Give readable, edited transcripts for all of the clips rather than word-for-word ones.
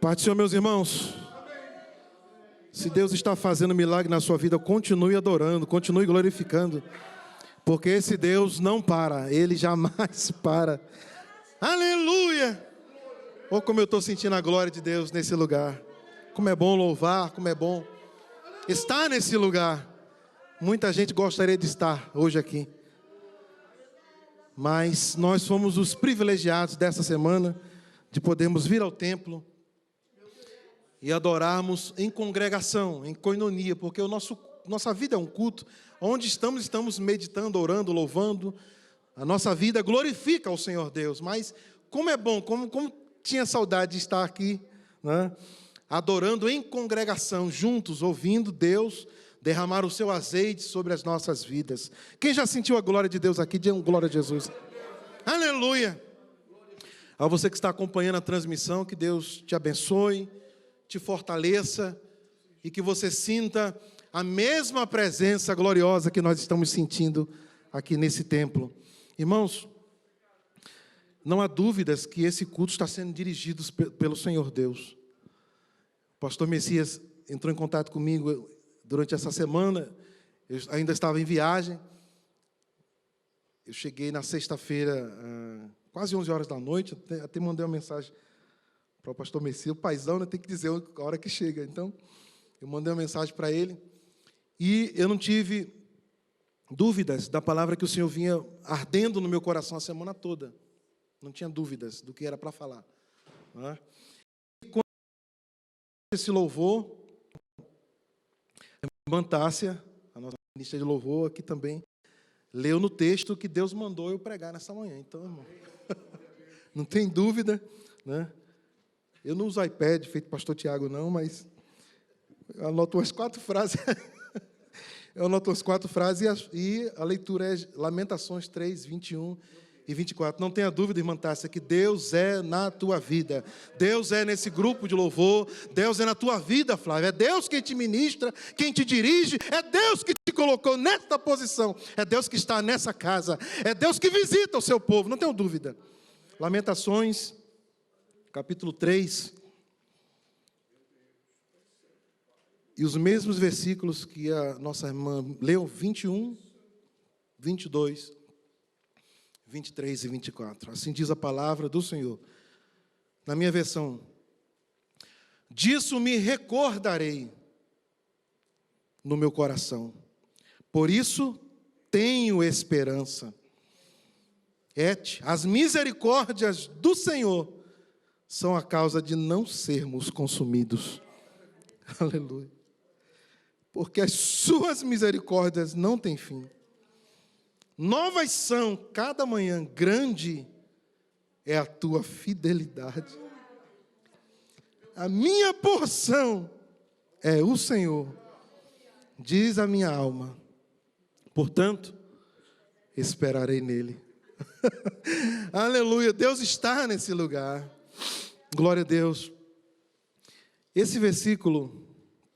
Pai do Senhor, meus irmãos, se Deus está fazendo milagre na sua vida, continue adorando, continue glorificando, porque esse Deus não para, Ele jamais para. Aleluia! Oh, como eu estou sentindo a glória de Deus nesse lugar. Como é bom louvar, como é bom estar nesse lugar. Muita gente gostaria de estar hoje aqui, mas nós fomos os privilegiados dessa semana de podermos vir ao templo e adorarmos em congregação, em koinonia, porque nossa vida é um culto. Onde estamos meditando, orando, louvando. A nossa vida glorifica ao Senhor Deus. Mas como é bom, como tinha saudade de estar aqui, né? Adorando em congregação, juntos, ouvindo Deus derramar o seu azeite sobre as nossas vidas. Quem já sentiu a glória de Deus aqui, diga glória a Jesus. Aleluia! A você que está acompanhando a transmissão, que Deus te abençoe, te fortaleça e que você sinta a mesma presença gloriosa que nós estamos sentindo aqui nesse templo. Irmãos, não há dúvidas que esse culto está sendo dirigido pelo Senhor Deus. O pastor Messias entrou em contato comigo durante essa semana. Eu ainda estava em viagem. Eu cheguei na sexta-feira, quase 11 horas da noite, até mandei uma mensagem para o pastor Messias. O paizão, né, tem que dizer a hora que chega. Então, eu mandei uma mensagem para ele. E eu não tive dúvidas da palavra que o Senhor vinha ardendo no meu coração a semana toda. Não tinha dúvidas do que era para falar. Né? E quando esse louvor, a irmã Tássia, a nossa ministra de louvor aqui também, leu no texto que Deus mandou eu pregar nessa manhã. Então, irmão, não tem dúvida, né? Eu não uso iPad, feito pastor Tiago, não, mas eu anoto umas 4 frases. Eu anoto as 4 frases e a leitura é Lamentações 3, 21 e 24. Não tenha dúvida, irmã Tássia, que Deus é na tua vida. Deus é nesse grupo de louvor. Deus é na tua vida, Flávia. É Deus quem te ministra, quem te dirige. É Deus que te colocou nesta posição. É Deus que está nessa casa. É Deus que visita o seu povo. Não tenho dúvida. Lamentações, capítulo 3. E os mesmos versículos que a nossa irmã leu, 21, 22, 23 e 24. Assim diz a palavra do Senhor. Na minha versão, disso me recordarei no meu coração. Por isso tenho esperança. As misericórdias do Senhor são a causa de não sermos consumidos. Aleluia. Porque as suas misericórdias não têm fim. Novas são cada manhã, grande é a tua fidelidade. A minha porção é o Senhor, diz a minha alma. Portanto, esperarei nele. Aleluia, Deus está nesse lugar. Glória a Deus. Esse versículo,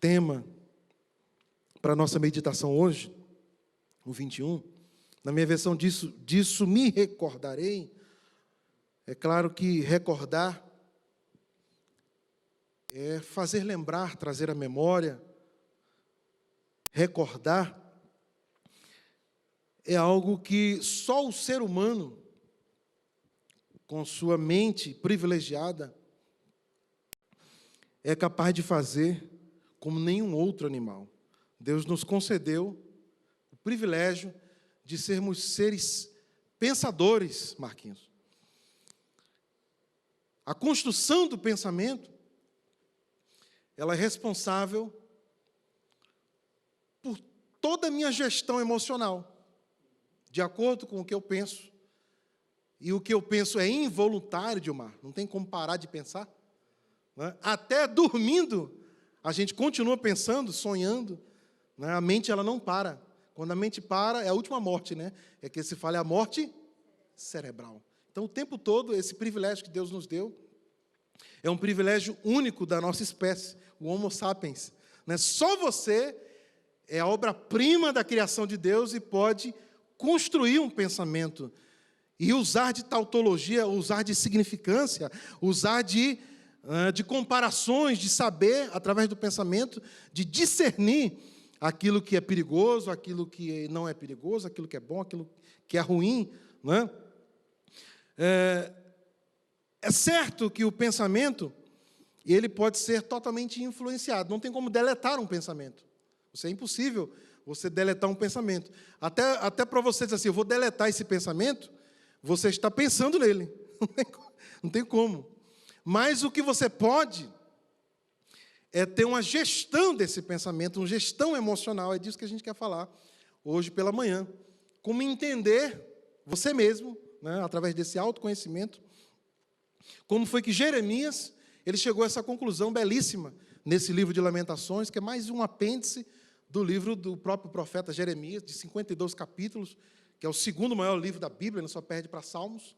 tema para a nossa meditação hoje, o 21, na minha versão disso me recordarei. É claro que recordar é fazer lembrar, trazer à memória. Recordar é algo que só o ser humano, com sua mente privilegiada, é capaz de fazer como nenhum outro animal. Deus nos concedeu o privilégio de sermos seres pensadores, Marquinhos. A construção do pensamento, ela é responsável por toda a minha gestão emocional, de acordo com o que eu penso. E o que eu penso é involuntário, Dilmar, não tem como parar de pensar. Né? Até dormindo, a gente continua pensando, sonhando. Né? A mente ela não para. Quando a mente para, é a última morte, né? É que se fala, é a morte cerebral. Então, o tempo todo, esse privilégio que Deus nos deu, é um privilégio único da nossa espécie, o Homo sapiens. Né? Só você é a obra-prima da criação de Deus e pode construir um pensamento e usar de tautologia, usar de significância, usar de de comparações, de saber, através do pensamento, de discernir aquilo que é perigoso, aquilo que não é perigoso, aquilo que é bom, aquilo que é ruim. Não é? É certo que o pensamento, ele pode ser totalmente influenciado. Não tem como deletar um pensamento. Isso é impossível, você deletar um pensamento. Até para você dizer assim, eu vou deletar esse pensamento, você está pensando nele. Não tem como. Mas o que você pode é ter uma gestão desse pensamento, uma gestão emocional. É disso que a gente quer falar hoje pela manhã. Como entender você mesmo, né, através desse autoconhecimento, como foi que Jeremias ele chegou a essa conclusão belíssima nesse livro de Lamentações, que é mais um apêndice do livro do próprio profeta Jeremias, de 52 capítulos, que é o segundo maior livro da Bíblia, não só perde para Salmos.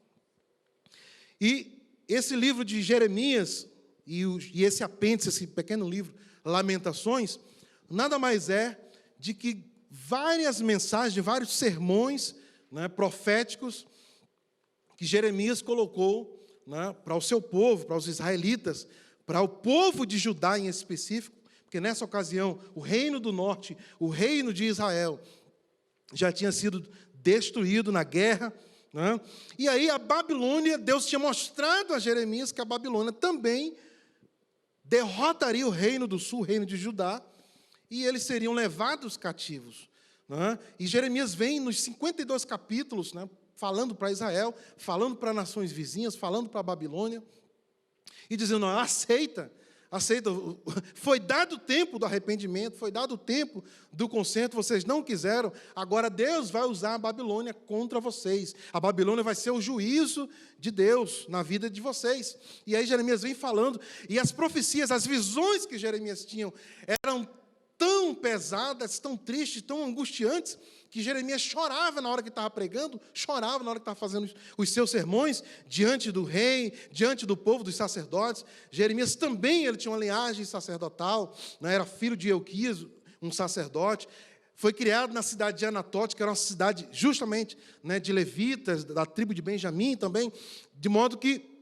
E esse livro de Jeremias, e esse apêndice, esse pequeno livro, Lamentações, nada mais é de que várias mensagens, vários sermões, né, proféticos, que Jeremias colocou, né, para o seu povo, para os israelitas, para o povo de Judá em específico, porque nessa ocasião o reino do norte, o reino de Israel, já tinha sido destruído na guerra, né? E aí a Babilônia, Deus tinha mostrado a Jeremias que a Babilônia também derrotaria o reino do sul, o reino de Judá, e eles seriam levados cativos, né? E Jeremias vem nos 52 capítulos, né, falando para Israel, falando para nações vizinhas, falando para a Babilônia, e dizendo, aceita, foi dado o tempo do arrependimento, foi dado o tempo do conserto, vocês não quiseram, agora Deus vai usar a Babilônia contra vocês, a Babilônia vai ser o juízo de Deus na vida de vocês. E aí Jeremias vem falando, e as profecias, as visões que Jeremias tinha, eram tão pesadas, tão tristes, tão angustiantes, que Jeremias chorava na hora que estava pregando, chorava na hora que estava fazendo os seus sermões, diante do rei, diante do povo, dos sacerdotes. Jeremias também ele tinha uma linhagem sacerdotal, né, era filho de Euquias, um sacerdote. Foi criado na cidade de Anatote, que era uma cidade justamente, né, de levitas, da tribo de Benjamim também, de modo que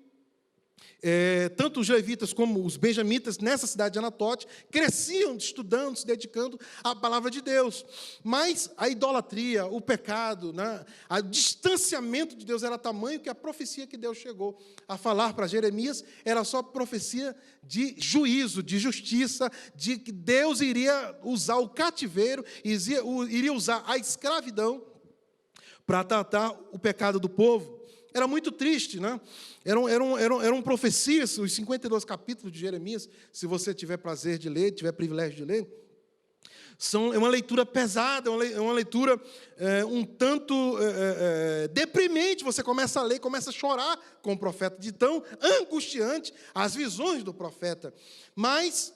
tanto os levitas como os benjamitas nessa cidade de Anatote cresciam estudando, se dedicando à palavra de Deus. Mas a idolatria, o pecado, né, o distanciamento de Deus era tamanho que a profecia que Deus chegou a falar para Jeremias era só profecia de juízo, de justiça, de que Deus iria usar o cativeiro, iria usar a escravidão para tratar o pecado do povo. Era muito triste, né? Eram profecias, os 52 capítulos de Jeremias, se você tiver prazer de ler, tiver privilégio de ler, é uma leitura pesada, é uma leitura um tanto deprimente. Você começa a ler, começa a chorar com o profeta, de tão angustiante as visões do profeta. Mas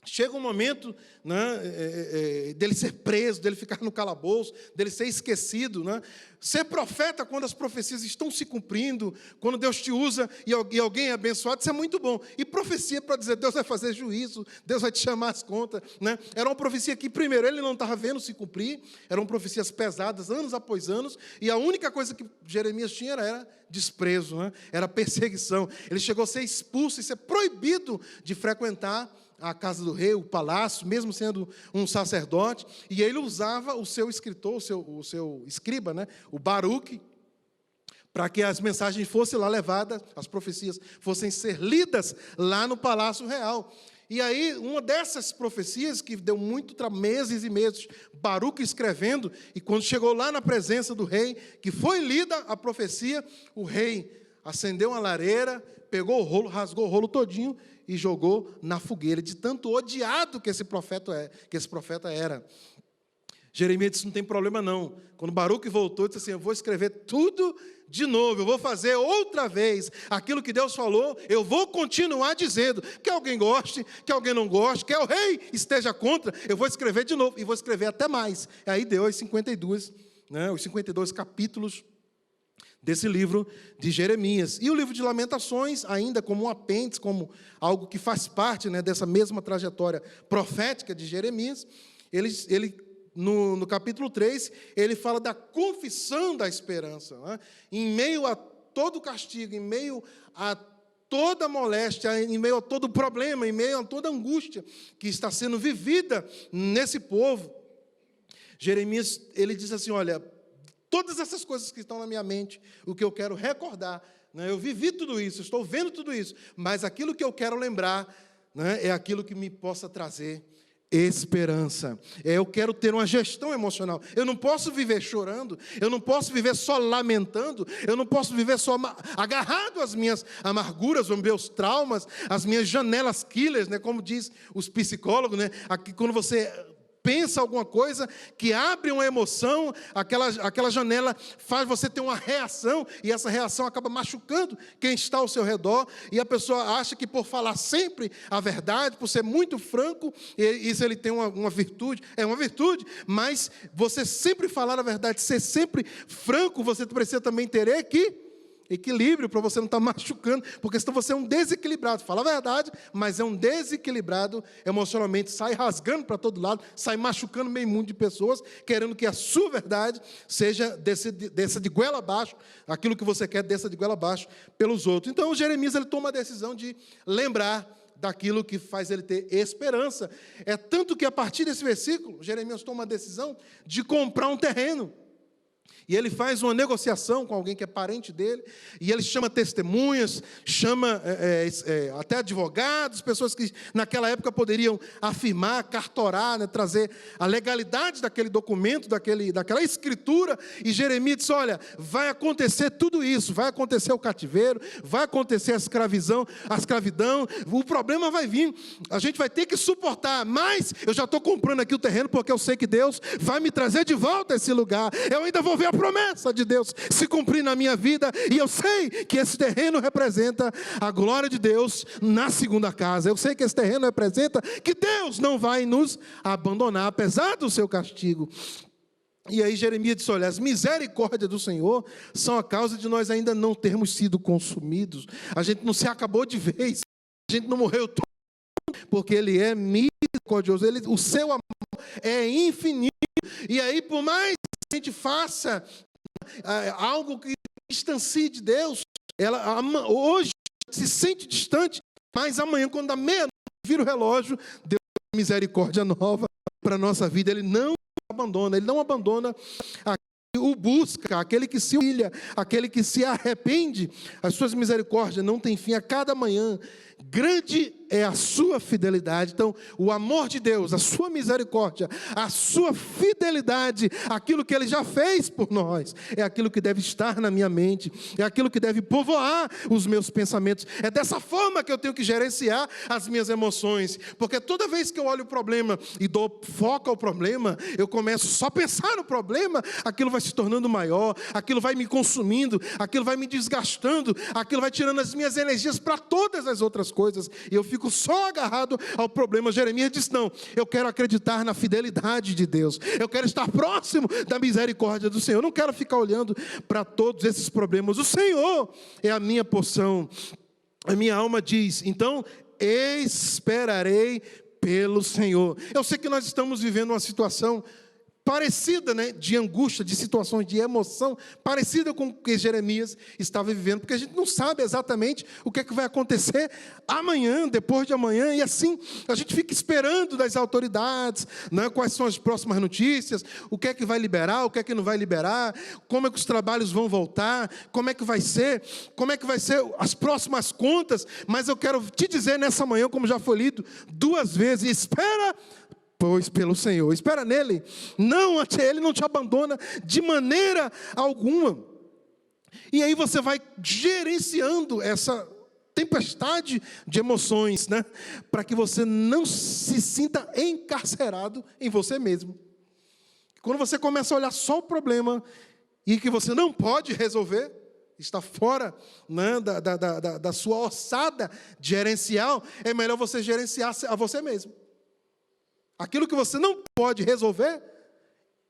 chega um momento, né, dele ser preso, dele ficar no calabouço, dele ser esquecido, né? Ser profeta quando as profecias estão se cumprindo, quando Deus te usa e alguém é abençoado, isso é muito bom. E profecia para dizer, Deus vai fazer juízo, Deus vai te chamar às contas, né? Era uma profecia que, primeiro, ele não estava vendo se cumprir, eram profecias pesadas, anos após anos, e a única coisa que Jeremias tinha era desprezo, né? Era perseguição. Ele chegou a ser expulso e ser proibido de frequentar a casa do rei, o palácio, mesmo sendo um sacerdote, e ele usava o seu escritor, o seu escriba, né, o Baruque, para que as mensagens fossem lá levadas, as profecias fossem ser lidas lá no palácio real. E aí, uma dessas profecias, que deu meses e meses, Baruque escrevendo, e quando chegou lá na presença do rei, que foi lida a profecia, o rei acendeu uma lareira, pegou o rolo, rasgou o rolo todinho e jogou na fogueira, de tanto odiado que esse profeta era. Jeremias disse, não tem problema não. Quando Baruque voltou, disse assim, eu vou escrever tudo de novo, eu vou fazer outra vez aquilo que Deus falou, eu vou continuar dizendo, que alguém goste, que alguém não goste, que o rei esteja contra, eu vou escrever de novo, e vou escrever até mais. Aí deu os 52 capítulos desse livro de Jeremias. E o livro de Lamentações, ainda como um apêndice, como algo que faz parte, né, dessa mesma trajetória profética de Jeremias, ele no capítulo 3, ele fala da confissão da esperança, né? Em meio a todo o castigo, em meio a toda moléstia, em meio a todo problema, em meio a toda angústia que está sendo vivida nesse povo. Jeremias, ele diz assim, olha, todas essas coisas que estão na minha mente, o que eu quero recordar, né, eu vivi tudo isso, estou vendo tudo isso, mas aquilo que eu quero lembrar, né, é aquilo que me possa trazer esperança. Eu quero ter uma gestão emocional. Eu não posso viver chorando, eu não posso viver só lamentando, eu não posso viver só agarrado às minhas amarguras, aos meus traumas, às minhas janelas killers, né, como diz os psicólogos, né, aqui quando você pensa alguma coisa que abre uma emoção, aquela janela faz você ter uma reação, e essa reação acaba machucando quem está ao seu redor, e a pessoa acha que por falar sempre a verdade, por ser muito franco, isso ele tem uma virtude, é uma virtude, mas você sempre falar a verdade, ser sempre franco, você precisa também ter equilíbrio, para você não estar machucando, porque senão você é um desequilibrado, fala a verdade, mas é um desequilibrado emocionalmente, sai rasgando para todo lado, sai machucando meio mundo de pessoas, querendo que a sua verdade seja desça de goela abaixo, aquilo que você quer desça de goela abaixo pelos outros. Então, Jeremias, ele toma a decisão de lembrar daquilo que faz ele ter esperança. É tanto que, a partir desse versículo, Jeremias toma a decisão de comprar um terreno. E ele faz uma negociação com alguém que é parente dele, e ele chama testemunhas, chama até advogados, pessoas que naquela época poderiam afirmar, cartorar, né, trazer a legalidade daquele documento, daquela escritura, e Jeremias diz, olha, vai acontecer tudo isso, vai acontecer o cativeiro, vai acontecer a escravidão, o problema vai vir, a gente vai ter que suportar, mas eu já estou comprando aqui o terreno, porque eu sei que Deus vai me trazer de volta a esse lugar, eu ainda vou ver a promessa de Deus se cumprir na minha vida, e eu sei que esse terreno representa a glória de Deus na segunda casa, eu sei que esse terreno representa que Deus não vai nos abandonar, apesar do seu castigo. E aí Jeremias disse, olha, as misericórdias do Senhor são a causa de nós ainda não termos sido consumidos, a gente não se acabou de vez, a gente não morreu todo, porque Ele é misericordioso, o seu amor é infinito, e aí por mais que a gente faça algo que distancie de Deus, hoje se sente distante, mas amanhã, quando dá meia-noite, vira o relógio, Deus tem misericórdia nova para a nossa vida. Ele não abandona o busca, aquele que se humilha, aquele que se arrepende. As suas misericórdias não têm fim, a cada manhã grande é a sua fidelidade. Então, o amor de Deus, a sua misericórdia, a sua fidelidade, aquilo que Ele já fez por nós, é aquilo que deve estar na minha mente, é aquilo que deve povoar os meus pensamentos. É dessa forma que eu tenho que gerenciar as minhas emoções, porque toda vez que eu olho o problema e dou foco ao problema, eu começo só a pensar no problema, aquilo vai se tornando maior, aquilo vai me consumindo, aquilo vai me desgastando, aquilo vai tirando as minhas energias para todas as outras coisas, e eu fico só agarrado ao problema. Jeremias disse, não, eu quero acreditar na fidelidade de Deus, eu quero estar próximo da misericórdia do Senhor, eu não quero ficar olhando para todos esses problemas, o Senhor é a minha porção. A minha alma diz, então esperarei pelo Senhor. Eu sei que nós estamos vivendo uma situação parecida, né, de angústia, de situações de emoção, parecida com o que Jeremias estava vivendo, porque a gente não sabe exatamente o que é que vai acontecer amanhã, depois de amanhã, e assim, a gente fica esperando das autoridades, né, quais são as próximas notícias, o que é que vai liberar, o que é que não vai liberar, como é que os trabalhos vão voltar, como é que vai ser as próximas contas, mas eu quero te dizer nessa manhã, como já foi lido 2 vezes, espera, pois pelo Senhor, espera nele, Ele não te abandona de maneira alguma. E aí você vai gerenciando essa tempestade de emoções, né, para que você não se sinta encarcerado em você mesmo. Quando você começa a olhar só o problema e que você não pode resolver, está fora, né, da sua ossada gerencial, é melhor você gerenciar a você mesmo. Aquilo que você não pode resolver,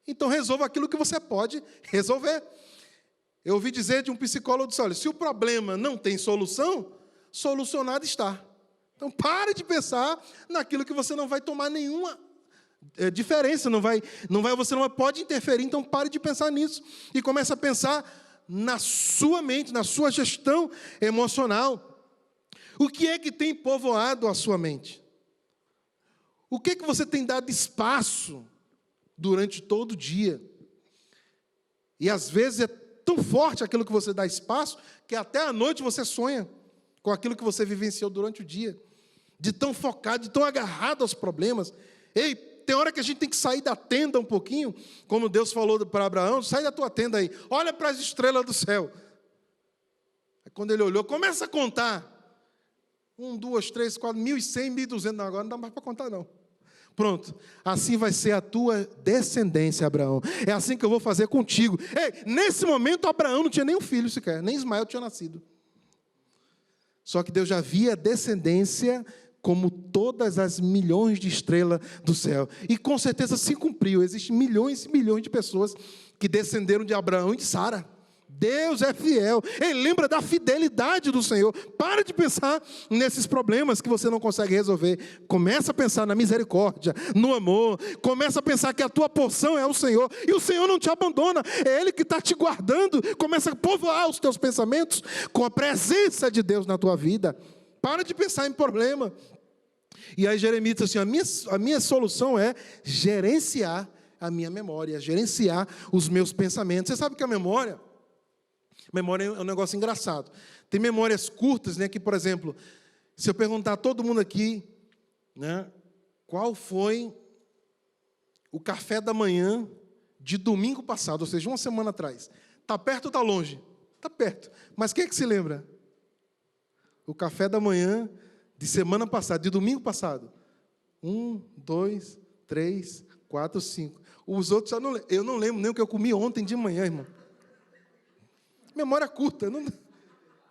então resolva aquilo que você pode resolver. Eu ouvi dizer de um psicólogo, disse, olha, se o problema não tem solução, solucionado está. Então pare de pensar naquilo que você não vai tomar nenhuma diferença, você não pode interferir, então pare de pensar nisso. E comece a pensar na sua mente, na sua gestão emocional. O que é que tem povoado a sua mente? O que é que você tem dado espaço durante todo o dia? E às vezes é tão forte aquilo que você dá espaço, que até à noite você sonha com aquilo que você vivenciou durante o dia. De tão focado, de tão agarrado aos problemas. Ei, tem hora que a gente tem que sair da tenda um pouquinho, como Deus falou para Abraão, sai da tua tenda aí, olha para as estrelas do céu. Aí quando ele olhou, começa a contar. 1, 2, 3, 4, 1.100, 1.200, não, agora não dá mais para contar não. Pronto, assim vai ser a tua descendência, Abraão. É assim que eu vou fazer contigo. Ei, nesse momento Abraão não tinha nem um filho sequer, nem Ismael tinha nascido. Só que Deus já via a descendência como todas as milhões de estrelas do céu. E com certeza se cumpriu. Existem milhões e milhões de pessoas que descenderam de Abraão e de Sara. Deus é fiel. Ele lembra da fidelidade do Senhor. Para de pensar nesses problemas que você não consegue resolver. Começa a pensar na misericórdia, no amor. Começa a pensar que a tua porção é o Senhor. E o Senhor não te abandona. É Ele que está te guardando. Começa a povoar os teus pensamentos com a presença de Deus na tua vida. Para de pensar em problema. E aí Jeremias diz assim, a minha solução é gerenciar a minha memória, gerenciar os meus pensamentos. Você sabe que a memória é um negócio engraçado. Tem memórias curtas, né, que, por exemplo, se eu perguntar a todo mundo aqui, né, qual foi o café da manhã de domingo passado, ou seja, uma semana atrás. Está perto ou está longe? Está perto. Mas quem é que se lembra? O café da manhã de semana passada, de domingo passado. 1, 2, 3, 4, 5. Os outros já não lembram. Eu não lembro nem o que eu comi ontem de manhã, irmão. Memória curta.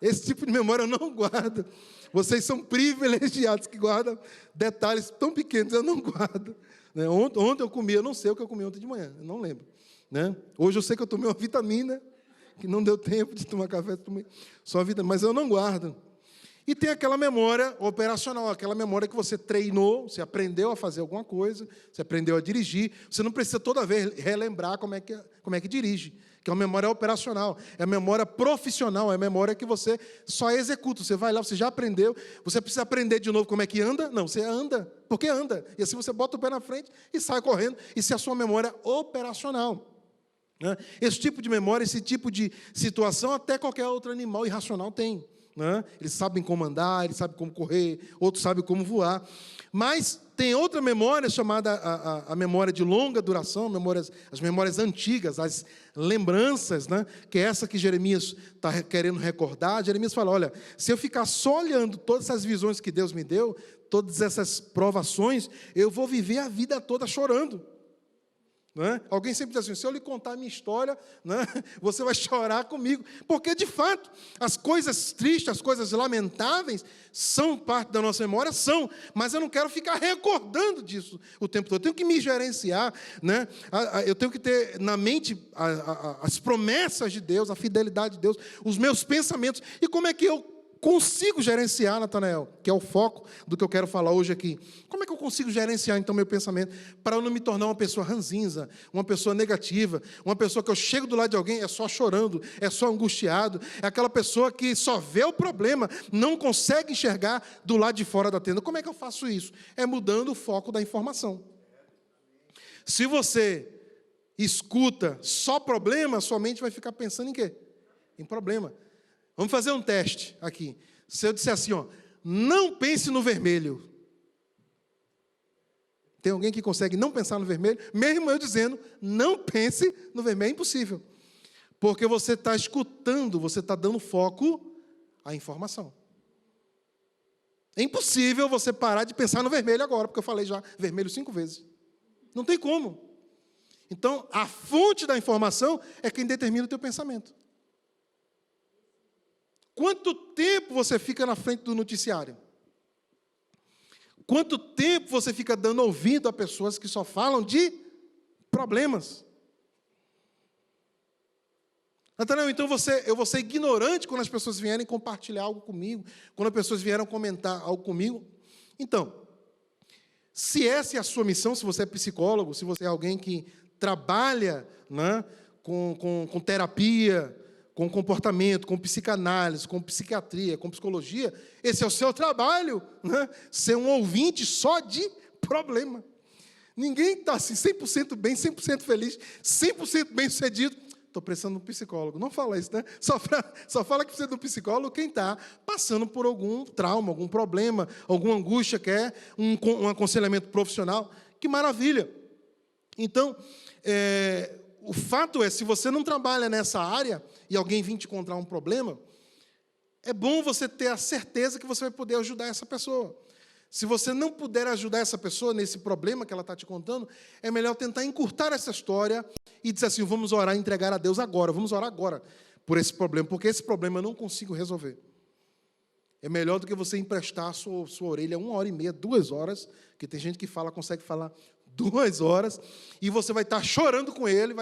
Esse tipo de memória eu não guardo. Vocês são privilegiados que guardam detalhes tão pequenos, eu não guardo. Né? Ontem eu comi, eu não sei o que eu comi ontem de manhã, eu não lembro. Né? Hoje eu sei que eu tomei uma vitamina, que não deu tempo de tomar café, tomei só uma vitamina, mas eu não guardo. E tem aquela memória operacional, aquela memória que você treinou, você aprendeu a fazer alguma coisa, você aprendeu a dirigir, você não precisa toda vez relembrar como é que dirige, que é uma memória operacional, é a memória profissional, é a memória que você só executa, você vai lá, você já aprendeu, você precisa aprender de novo como é que anda? Não, você anda, porque anda, e assim você bota o pé na frente e sai correndo, isso é a sua memória operacional. Né? Esse tipo de memória, esse tipo de situação, até qualquer outro animal irracional tem. Né? Eles sabem como andar, eles sabem como correr, outros sabem como voar. Mas tem outra memória chamada a memória de longa duração, as memórias antigas, as lembranças, né? Que é essa que Jeremias está querendo recordar. Jeremias fala, olha, se eu ficar só olhando todas essas visões que Deus me deu, todas essas provações, eu vou viver a vida toda chorando. Né? Alguém sempre diz assim, se eu lhe contar a minha história, né, você vai chorar comigo, porque de fato, as coisas tristes, as coisas lamentáveis, são parte da nossa memória, mas eu não quero ficar recordando disso o tempo todo, eu tenho que me gerenciar, né? Eu tenho que ter na mente as promessas de Deus, a fidelidade de Deus, os meus pensamentos, e como é que eu consigo gerenciar, Natanael, que é o foco do que eu quero falar hoje aqui. Como é que eu consigo gerenciar, então, meu pensamento, para eu não me tornar uma pessoa ranzinza, uma pessoa negativa, uma pessoa que eu chego do lado de alguém, é só chorando, é só angustiado, é aquela pessoa que só vê o problema, não consegue enxergar do lado de fora da tenda. Como é que eu faço isso? É mudando o foco da informação. Se você escuta só problema, sua mente vai ficar pensando em quê? Em problema. Vamos fazer um teste aqui. Se eu disser assim, ó, não pense no vermelho. Tem alguém que consegue não pensar no vermelho? Mesmo eu dizendo, não pense no vermelho, é impossível. Porque você está escutando, você está dando foco à informação. É impossível você parar de pensar no vermelho agora, porque eu falei já vermelho 5 vezes. Não tem como. Então, a fonte da informação é quem determina o teu pensamento. Quanto tempo você fica na frente do noticiário? Quanto tempo você fica dando ouvido a pessoas que só falam de problemas? Natanael, então eu vou ser ignorante quando as pessoas vierem compartilhar algo comigo, quando as pessoas vierem comentar algo comigo? Então, se essa é a sua missão, se você é psicólogo, se você é alguém que trabalha, né, com terapia, com comportamento, com psicanálise, com psiquiatria, com psicologia, esse é o seu trabalho, né? Ser um ouvinte só de problema. Ninguém está assim 100% bem, 100% feliz, 100% bem-sucedido. Estou precisando de um psicólogo. Não fala isso, né? Só fala que precisa de um psicólogo quem está passando por algum trauma, algum problema, alguma angústia, quer um aconselhamento profissional. Que maravilha! Então, o fato é, se você não trabalha nessa área e alguém vir te encontrar um problema, é bom você ter a certeza que você vai poder ajudar essa pessoa. Se você não puder ajudar essa pessoa nesse problema que ela está te contando, é melhor tentar encurtar essa história e dizer assim, vamos orar e entregar a Deus agora, vamos orar agora por esse problema, porque esse problema eu não consigo resolver. É melhor do que você emprestar a sua orelha 1h30, 2 horas, que tem gente que consegue falar 2 horas, e você vai estar chorando com ele,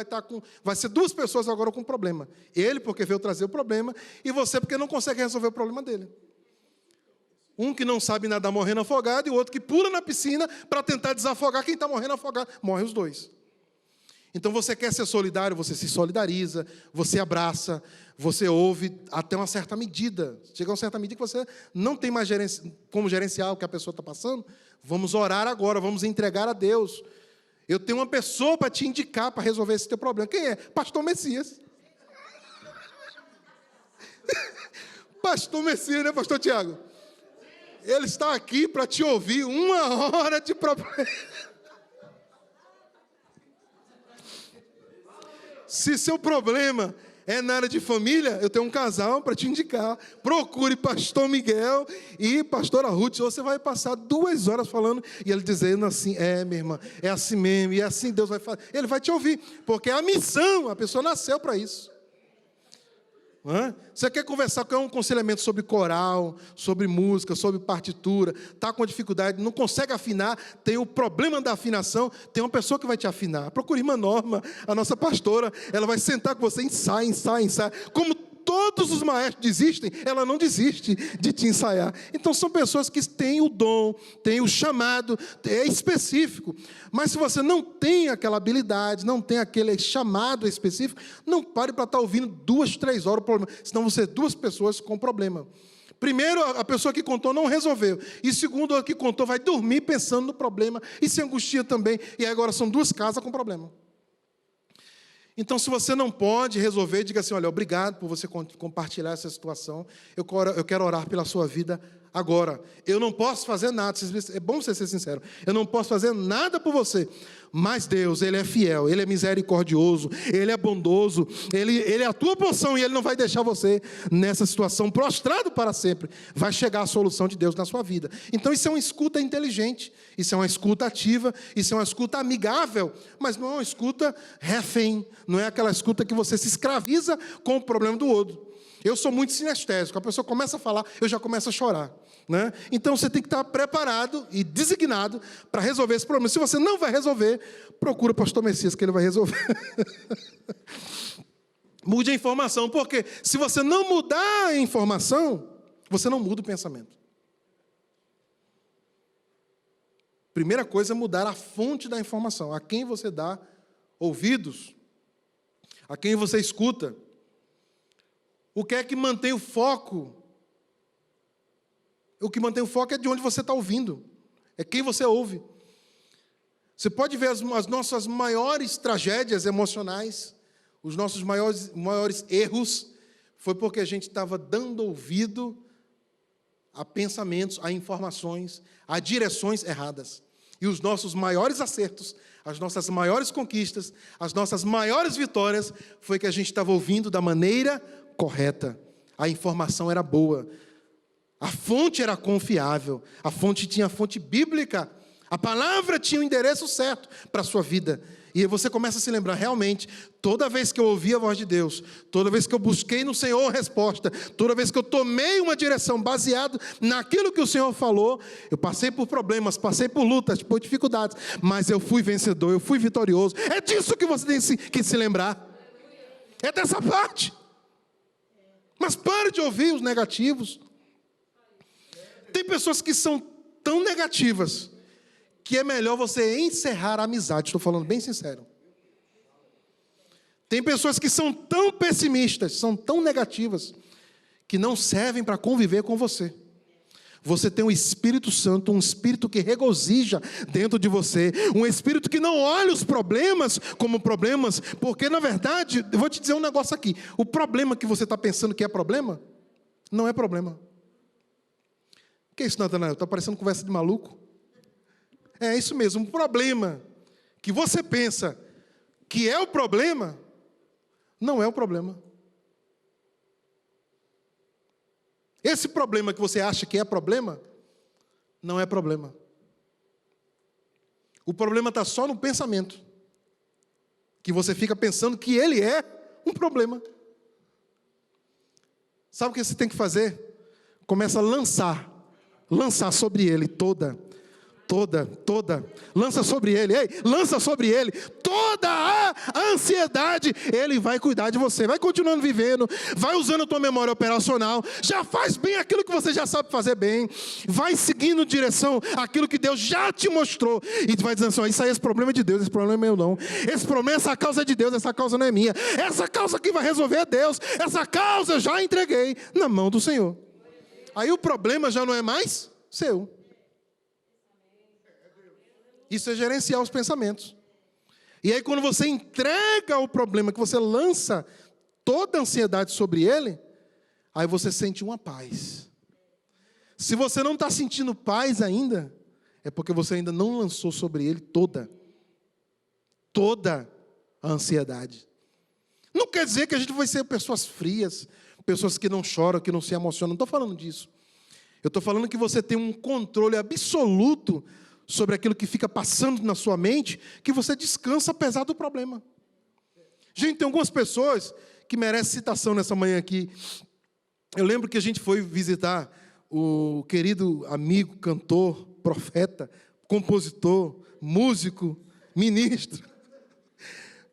vai ser 2 pessoas agora com problema. Ele, porque veio trazer o problema, e você, porque não consegue resolver o problema dele. Um que não sabe nadar morrendo afogado, e o outro que pula na piscina para tentar desafogar quem está morrendo afogado. Morre os 2. Então, você quer ser solidário, você se solidariza, você abraça, você ouve até uma certa medida. Chega a uma certa medida que você não tem mais como gerenciar o que a pessoa está passando. Vamos orar agora, vamos entregar a Deus. Eu tenho uma pessoa para te indicar para resolver esse teu problema. Quem é? Pastor Messias. Pastor Messias, né, Pastor Tiago? Ele está aqui para te ouvir 1 hora de problema. Se seu problema é na área de família, eu tenho um casal para te indicar. Procure Pastor Miguel e Pastora Ruth. Você vai passar 2 horas falando e ele dizendo assim, minha irmã, é assim mesmo, e é assim Deus vai fazer. Ele vai te ouvir, porque é a missão, a pessoa nasceu para isso. Você quer conversar com um aconselhamento sobre coral, sobre música, sobre partitura, está com dificuldade, não consegue afinar, tem o problema da afinação, tem uma pessoa que vai te afinar. Procure a irmã Norma, a nossa pastora, ela vai sentar com você, ensaia. Como todos os maestros desistem, ela não desiste de te ensaiar. Então, são pessoas que têm o dom, têm o chamado, é específico. Mas se você não tem aquela habilidade, não tem aquele chamado específico, não pare para estar ouvindo 2, 3 horas o problema, senão você 2 pessoas com problema. Primeiro, a pessoa que contou não resolveu. E segundo, a que contou vai dormir pensando no problema e se angustia também. E agora são 2 casas com problema. Então, se você não pode resolver, diga assim, olha, obrigado por você compartilhar essa situação. Eu quero orar pela sua vida agora. Eu não posso fazer nada. É bom você ser sincero. Eu não posso fazer nada por você. Mas Deus, Ele é fiel, Ele é misericordioso, Ele é bondoso, Ele é a tua porção e Ele não vai deixar você nessa situação prostrado para sempre. Vai chegar a solução de Deus na sua vida. Então isso é uma escuta inteligente, isso é uma escuta ativa, isso é uma escuta amigável, mas não é uma escuta refém, não é aquela escuta que você se escraviza com o problema do outro. Eu sou muito sinestésico, a pessoa começa a falar, eu já começo a chorar. Né? Então você tem que estar preparado e designado para resolver esse problema. Se você não vai resolver, procura o pastor Messias que ele vai resolver. Mude a informação, porque se você não mudar a informação, você não muda o pensamento. Primeira coisa é mudar a fonte da informação, a quem você dá ouvidos, a quem você escuta. O que é que mantém o foco? O que mantém o foco é de onde você está ouvindo. É quem você ouve. Você pode ver as nossas maiores tragédias emocionais, os nossos maiores erros, foi porque a gente estava dando ouvido a pensamentos, a informações, a direções erradas. E os nossos maiores acertos, as nossas maiores conquistas, as nossas maiores vitórias, foi que a gente estava ouvindo da maneira correta. A informação era boa. A fonte era confiável, a fonte tinha a fonte bíblica, a palavra tinha o endereço certo para a sua vida. E você começa a se lembrar, realmente, toda vez que eu ouvi a voz de Deus, toda vez que eu busquei no Senhor resposta, toda vez que eu tomei uma direção baseado naquilo que o Senhor falou, eu passei por problemas, passei por lutas, por dificuldades, mas eu fui vencedor, eu fui vitorioso. É disso que você tem que se lembrar. É dessa parte. Mas pare de ouvir os negativos. Tem pessoas que são tão negativas que é melhor você encerrar a amizade. Estou falando bem sincero. Tem pessoas que são tão pessimistas, são tão negativas, que não servem para conviver com você. Você tem um Espírito Santo, um Espírito que regozija dentro de você, um Espírito que não olha os problemas como problemas, porque na verdade, eu vou te dizer um negócio aqui, o problema que você está pensando que é problema, não é problema. O que é isso, Natanael? Está parecendo conversa de maluco? É isso mesmo, o problema que você pensa que é o problema, não é o problema. Esse problema que você acha que é problema, não é problema. O problema está só no pensamento. Que você fica pensando que ele é um problema. Sabe o que você tem que fazer? Começa a lançar sobre ele toda, lança sobre ele, lança sobre ele toda a ansiedade. Ele vai cuidar de você, vai continuando vivendo, vai usando a tua memória operacional, já faz bem aquilo que você já sabe fazer bem, vai seguindo em direção àquilo que Deus já te mostrou, e vai dizendo assim, isso aí, esse problema é de Deus, esse problema é meu não, esse problema, essa causa é de Deus, essa causa não é minha, essa causa que vai resolver é Deus, essa causa eu já entreguei na mão do Senhor. Aí o problema já não é mais seu. Isso é gerenciar os pensamentos. E aí quando você entrega o problema, que você lança toda a ansiedade sobre ele, aí você sente uma paz. Se você não está sentindo paz ainda, é porque você ainda não lançou sobre ele toda a ansiedade. Não quer dizer que a gente vai ser pessoas frias, pessoas que não choram, que não se emocionam. Não estou falando disso. Eu estou falando que você tem um controle absoluto sobre aquilo que fica passando na sua mente, que você descansa apesar do problema. Gente, tem algumas pessoas que merecem citação nessa manhã aqui. Eu lembro que a gente foi visitar o querido amigo, cantor, profeta, compositor, músico, ministro,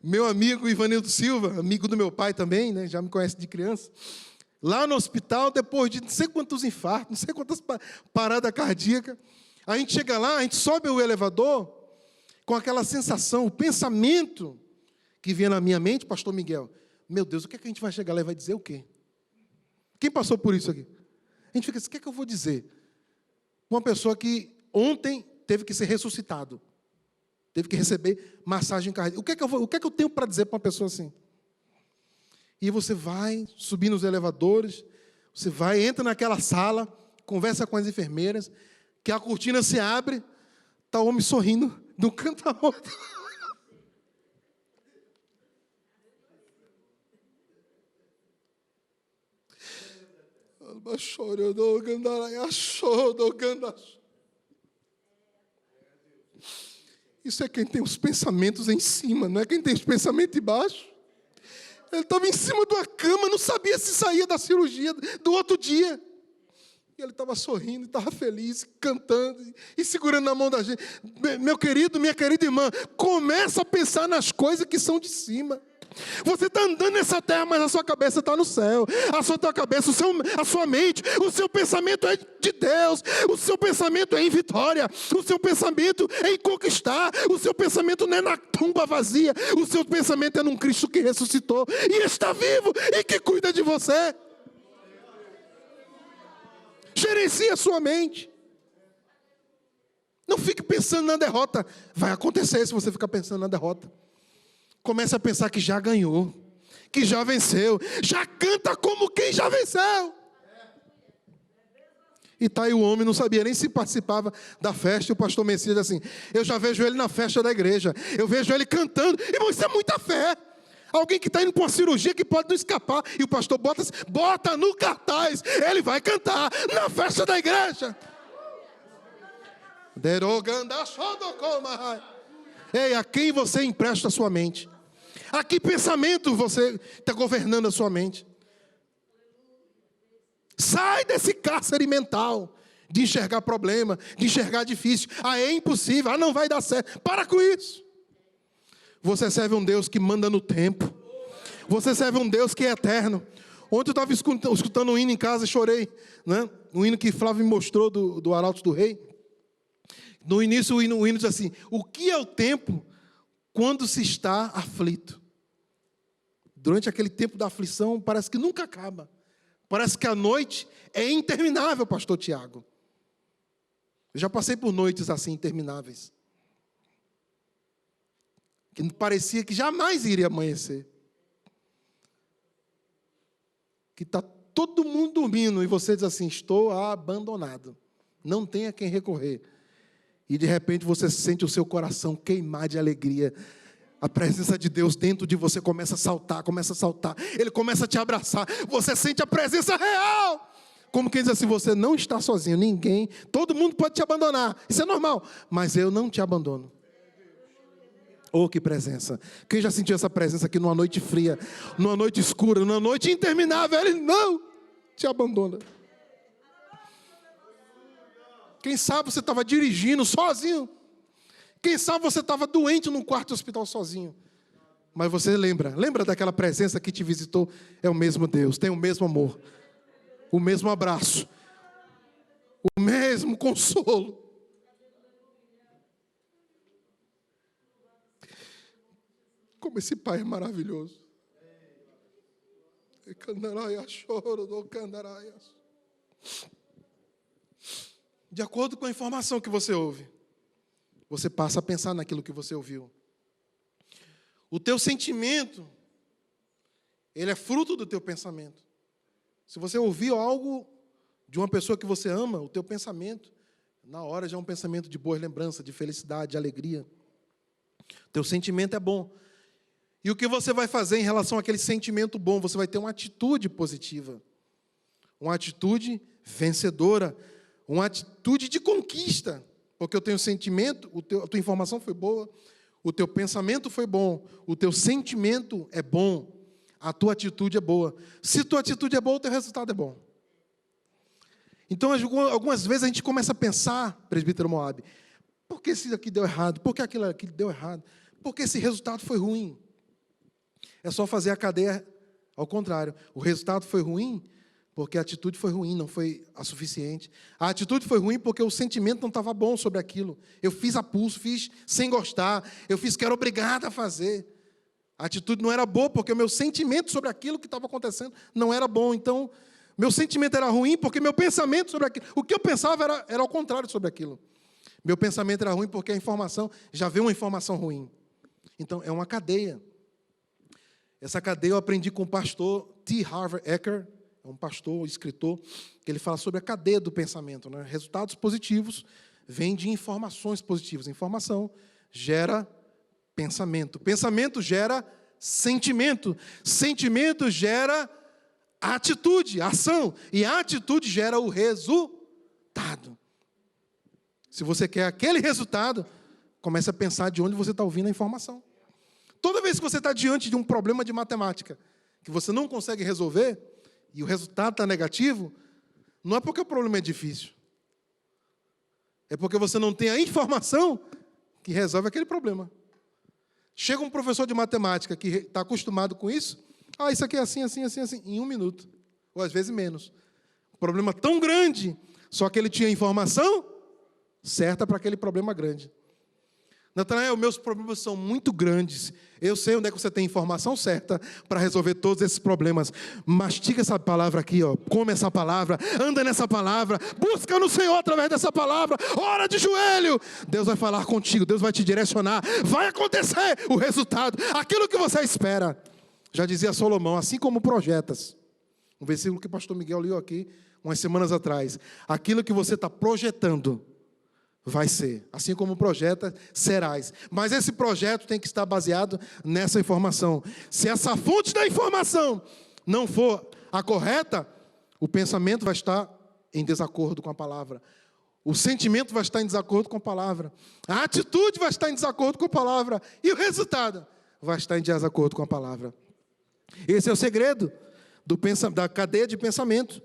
meu amigo Ivanildo Silva, amigo do meu pai também, né, já me conhece de criança. Lá no hospital, depois de não sei quantos infartos, não sei quantas paradas cardíacas, a gente chega lá, a gente sobe o elevador com aquela sensação, o pensamento que vinha na minha mente, pastor Miguel, meu Deus, o que é que a gente vai chegar lá e vai dizer o quê? Quem passou por isso aqui? A gente fica assim, o que é que eu vou dizer? Uma pessoa que ontem teve que ser ressuscitado, teve que receber massagem cardíaca. O que é que eu tenho para dizer para uma pessoa assim? E você vai subir nos elevadores, você vai, entra naquela sala, conversa com as enfermeiras, que a cortina se abre, está o homem sorrindo de um canto a outro. Isso é quem tem os pensamentos em cima, não é quem tem os pensamentos embaixo. Ele estava em cima de uma cama, não sabia se saía da cirurgia do outro dia. E ele estava sorrindo, estava feliz, cantando e segurando na mão da gente. Meu querido, minha querida irmã, começa a pensar nas coisas que são de cima. Você está andando nessa terra, mas a sua cabeça está no céu. A sua cabeça, a sua mente, o seu pensamento é de Deus. O seu pensamento é em vitória. O seu pensamento é em conquistar. O seu pensamento não é na tumba vazia. O seu pensamento é num Cristo que ressuscitou e está vivo e que cuida de você. Gerencie a sua mente. Não fique pensando na derrota. Vai acontecer se você ficar pensando na derrota. Comece a pensar que já ganhou, que já venceu. Já canta como quem já venceu. E tá aí o homem, não sabia nem se participava da festa. E o pastor Messias assim, eu já vejo ele na festa da igreja. Eu vejo ele cantando. Irmão, isso é muita fé. Alguém que está indo para uma cirurgia que pode não escapar. E o pastor bota no cartaz. Ele vai cantar na festa da igreja. Ei, a quem você empresta a sua mente? A que pensamento você está governando a sua mente? Sai desse cárcere mental de enxergar problema, de enxergar difícil. Ah, é impossível. Ah, não vai dar certo. Para com isso. Você serve um Deus que manda no tempo. Você serve um Deus que é eterno. Ontem eu estava escutando um hino em casa e chorei, né? Um hino que Flávio me mostrou do Arautos do Rei. No início o hino diz assim, o que é o tempo quando se está aflito? durante aquele tempo da aflição, parece que nunca acaba. Parece que a noite é interminável, pastor Tiago. Eu já passei por noites assim, intermináveis. Que parecia que jamais iria amanhecer. Que está todo mundo dormindo e você diz assim, estou abandonado. Não tem a quem recorrer. E de repente você sente o seu coração queimar de alegria. A presença de Deus dentro de você começa a saltar. Ele começa a te abraçar. Você sente a presença real. Como quem diz assim, você não está sozinho. Ninguém, todo mundo pode te abandonar. Isso é normal. Mas eu não te abandono. Oh, que presença. Quem já sentiu essa presença aqui numa noite fria, numa noite escura, numa noite interminável? Ele não te abandona. Quem sabe você estava dirigindo sozinho. Quem sabe você estava doente num quarto de hospital sozinho. Mas você lembra daquela presença que te visitou? É o mesmo Deus, tem o mesmo amor, o mesmo abraço, o mesmo consolo. Como esse Pai é maravilhoso. De acordo com a informação que você ouve, você passa a pensar naquilo que você ouviu. O teu sentimento, ele é fruto do teu pensamento. Se você ouviu algo de uma pessoa que você ama, o teu pensamento, na hora já é um pensamento de boa lembrança, de felicidade, de alegria. O teu sentimento é bom. E o que você vai fazer em relação àquele sentimento bom? Você vai ter uma atitude positiva. Uma atitude vencedora. Uma atitude de conquista. Porque o teu sentimento, a tua informação foi boa, o teu pensamento foi bom, o teu sentimento é bom, a tua atitude é boa. Se tua atitude é boa, o teu resultado é bom. Então, algumas vezes a gente começa a pensar, presbítero Moab, por que isso aqui deu errado? Por que aquilo aqui deu errado? Por que esse resultado foi ruim? É só fazer a cadeia ao contrário. O resultado foi ruim porque a atitude foi ruim, não foi a suficiente. A atitude foi ruim porque o sentimento não estava bom sobre aquilo. Eu fiz a pulso, fiz sem gostar, eu fiz que era obrigado a fazer. A atitude não era boa porque o meu sentimento sobre aquilo que estava acontecendo não era bom. Então, meu sentimento era ruim porque meu pensamento sobre aquilo, o que eu pensava era ao contrário sobre aquilo. Meu pensamento era ruim porque a informação, já veio uma informação ruim. Então, é uma cadeia. Essa cadeia eu aprendi com o pastor T. Harv Eker, um pastor, escritor, que ele fala sobre a cadeia do pensamento, né? Resultados positivos vêm de informações positivas. Informação gera pensamento. Pensamento gera sentimento. Sentimento gera atitude, ação. E a atitude gera o resultado. Se você quer aquele resultado, comece a pensar de onde você está ouvindo a informação. Toda vez que você está diante de um problema de matemática que você não consegue resolver, e o resultado está negativo, não é porque o problema é difícil. É porque você não tem a informação que resolve aquele problema. Chega um professor de matemática que está acostumado com isso, isso aqui é assim, em 1 minuto. Ou às vezes menos. Um problema tão grande, só que ele tinha a informação certa para aquele problema grande. Natanael, meus problemas são muito grandes. Eu sei onde é que você tem informação certa para resolver todos esses problemas. Mastiga essa palavra aqui, come essa palavra, anda nessa palavra, busca no Senhor através dessa palavra, ora de joelho. Deus vai falar contigo, Deus vai te direcionar, vai acontecer o resultado, aquilo que você espera. Já dizia Salomão, assim como projetas. Um versículo que o pastor Miguel leu aqui umas semanas atrás. Aquilo que você está projetando vai ser, assim como projeta, serás. Mas esse projeto tem que estar baseado nessa informação. Se essa fonte da informação não for a correta, o pensamento vai estar em desacordo com a palavra. O sentimento vai estar em desacordo com a palavra. A atitude vai estar em desacordo com a palavra. E o resultado vai estar em desacordo com a palavra. Esse é o segredo da cadeia de pensamento.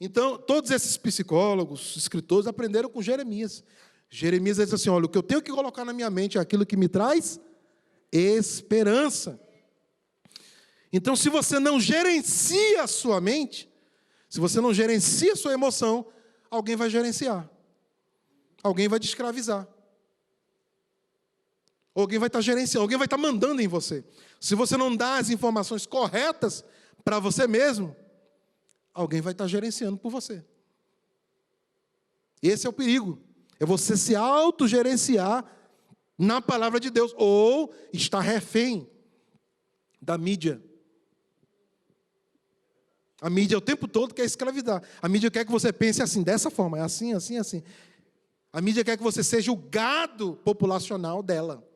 Então, todos esses psicólogos, escritores, aprenderam com Jeremias. Jeremias diz assim, olha, o que eu tenho que colocar na minha mente é aquilo que me traz esperança. Então, se você não gerencia a sua mente, se você não gerencia a sua emoção, alguém vai gerenciar. Alguém vai te escravizar. Alguém vai estar gerenciando, alguém vai estar mandando em você. Se você não dá as informações corretas para você mesmo, alguém vai estar gerenciando por você. Esse é o perigo. É você se autogerenciar na palavra de Deus, ou estar refém da mídia. A mídia o tempo todo quer escravizar. A mídia quer que você pense assim, dessa forma, é assim, assim, assim. A mídia quer que você seja o gado populacional dela.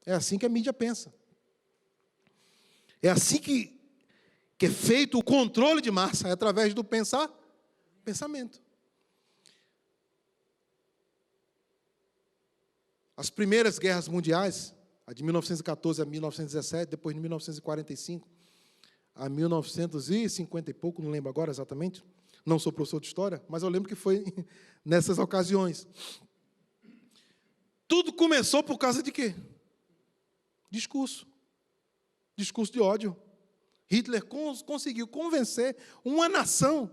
É assim que a mídia pensa. É assim que é feito o controle de massa, é através do pensamento. As primeiras guerras mundiais, a de 1914 a 1917, depois de 1945 a 1950 e pouco, não lembro agora exatamente, não sou professor de história, mas eu lembro que foi nessas ocasiões. Tudo começou por causa de quê? Discurso de ódio. Hitler conseguiu convencer uma nação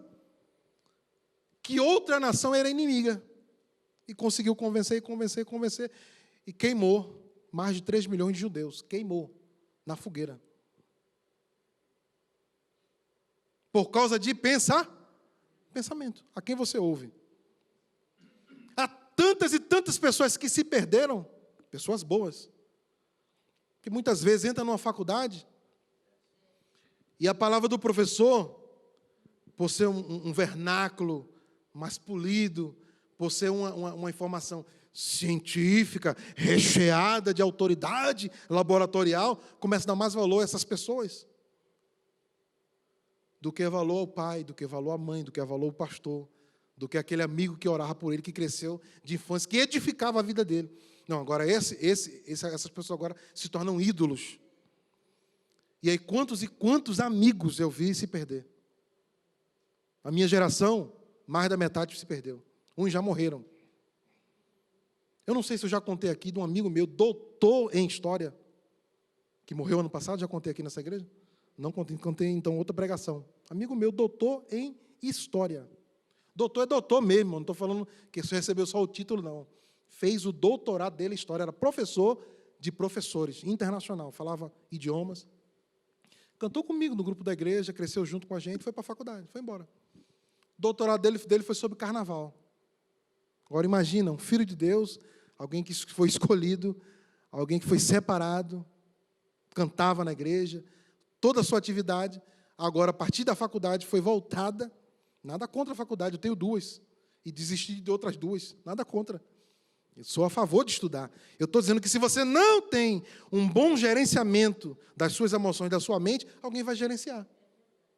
que outra nação era inimiga. E conseguiu convencer. E queimou mais de 3 milhões de judeus. Queimou na fogueira. Por causa de pensamento. A quem você ouve? Há tantas e tantas pessoas que se perderam, pessoas boas, que muitas vezes entram numa faculdade e a palavra do professor, por ser um vernáculo mais polido, por ser uma informação científica, recheada de autoridade laboratorial, começa a dar mais valor a essas pessoas do que valor ao pai, do que valor à mãe, do que valor ao pastor, do que aquele amigo que orava por ele, que cresceu de infância, que edificava a vida dele. Não, agora essas pessoas agora se tornam ídolos. E aí quantos e quantos amigos eu vi se perder? A minha geração, mais da metade se perdeu. Uns já morreram. Eu não sei se eu já contei aqui de um amigo meu, doutor em história, que morreu ano passado, já contei aqui nessa igreja? Não contei então outra pregação. Amigo meu, doutor em história. Doutor é doutor mesmo, não estou falando que você recebeu só o título, não. Fez o doutorado dele em história, era professor de professores, internacional, falava idiomas. Cantou comigo no grupo da igreja, cresceu junto com a gente, foi para a faculdade, foi embora. O doutorado dele foi sobre carnaval. Agora imagina, um filho de Deus, alguém que foi escolhido, alguém que foi separado, cantava na igreja, toda a sua atividade, agora a partir da faculdade foi voltada, nada contra a faculdade, eu tenho 2, e desisti de outras 2, nada contra. Eu sou a favor de estudar. Eu estou dizendo que se você não tem um bom gerenciamento das suas emoções, da sua mente, alguém vai gerenciar.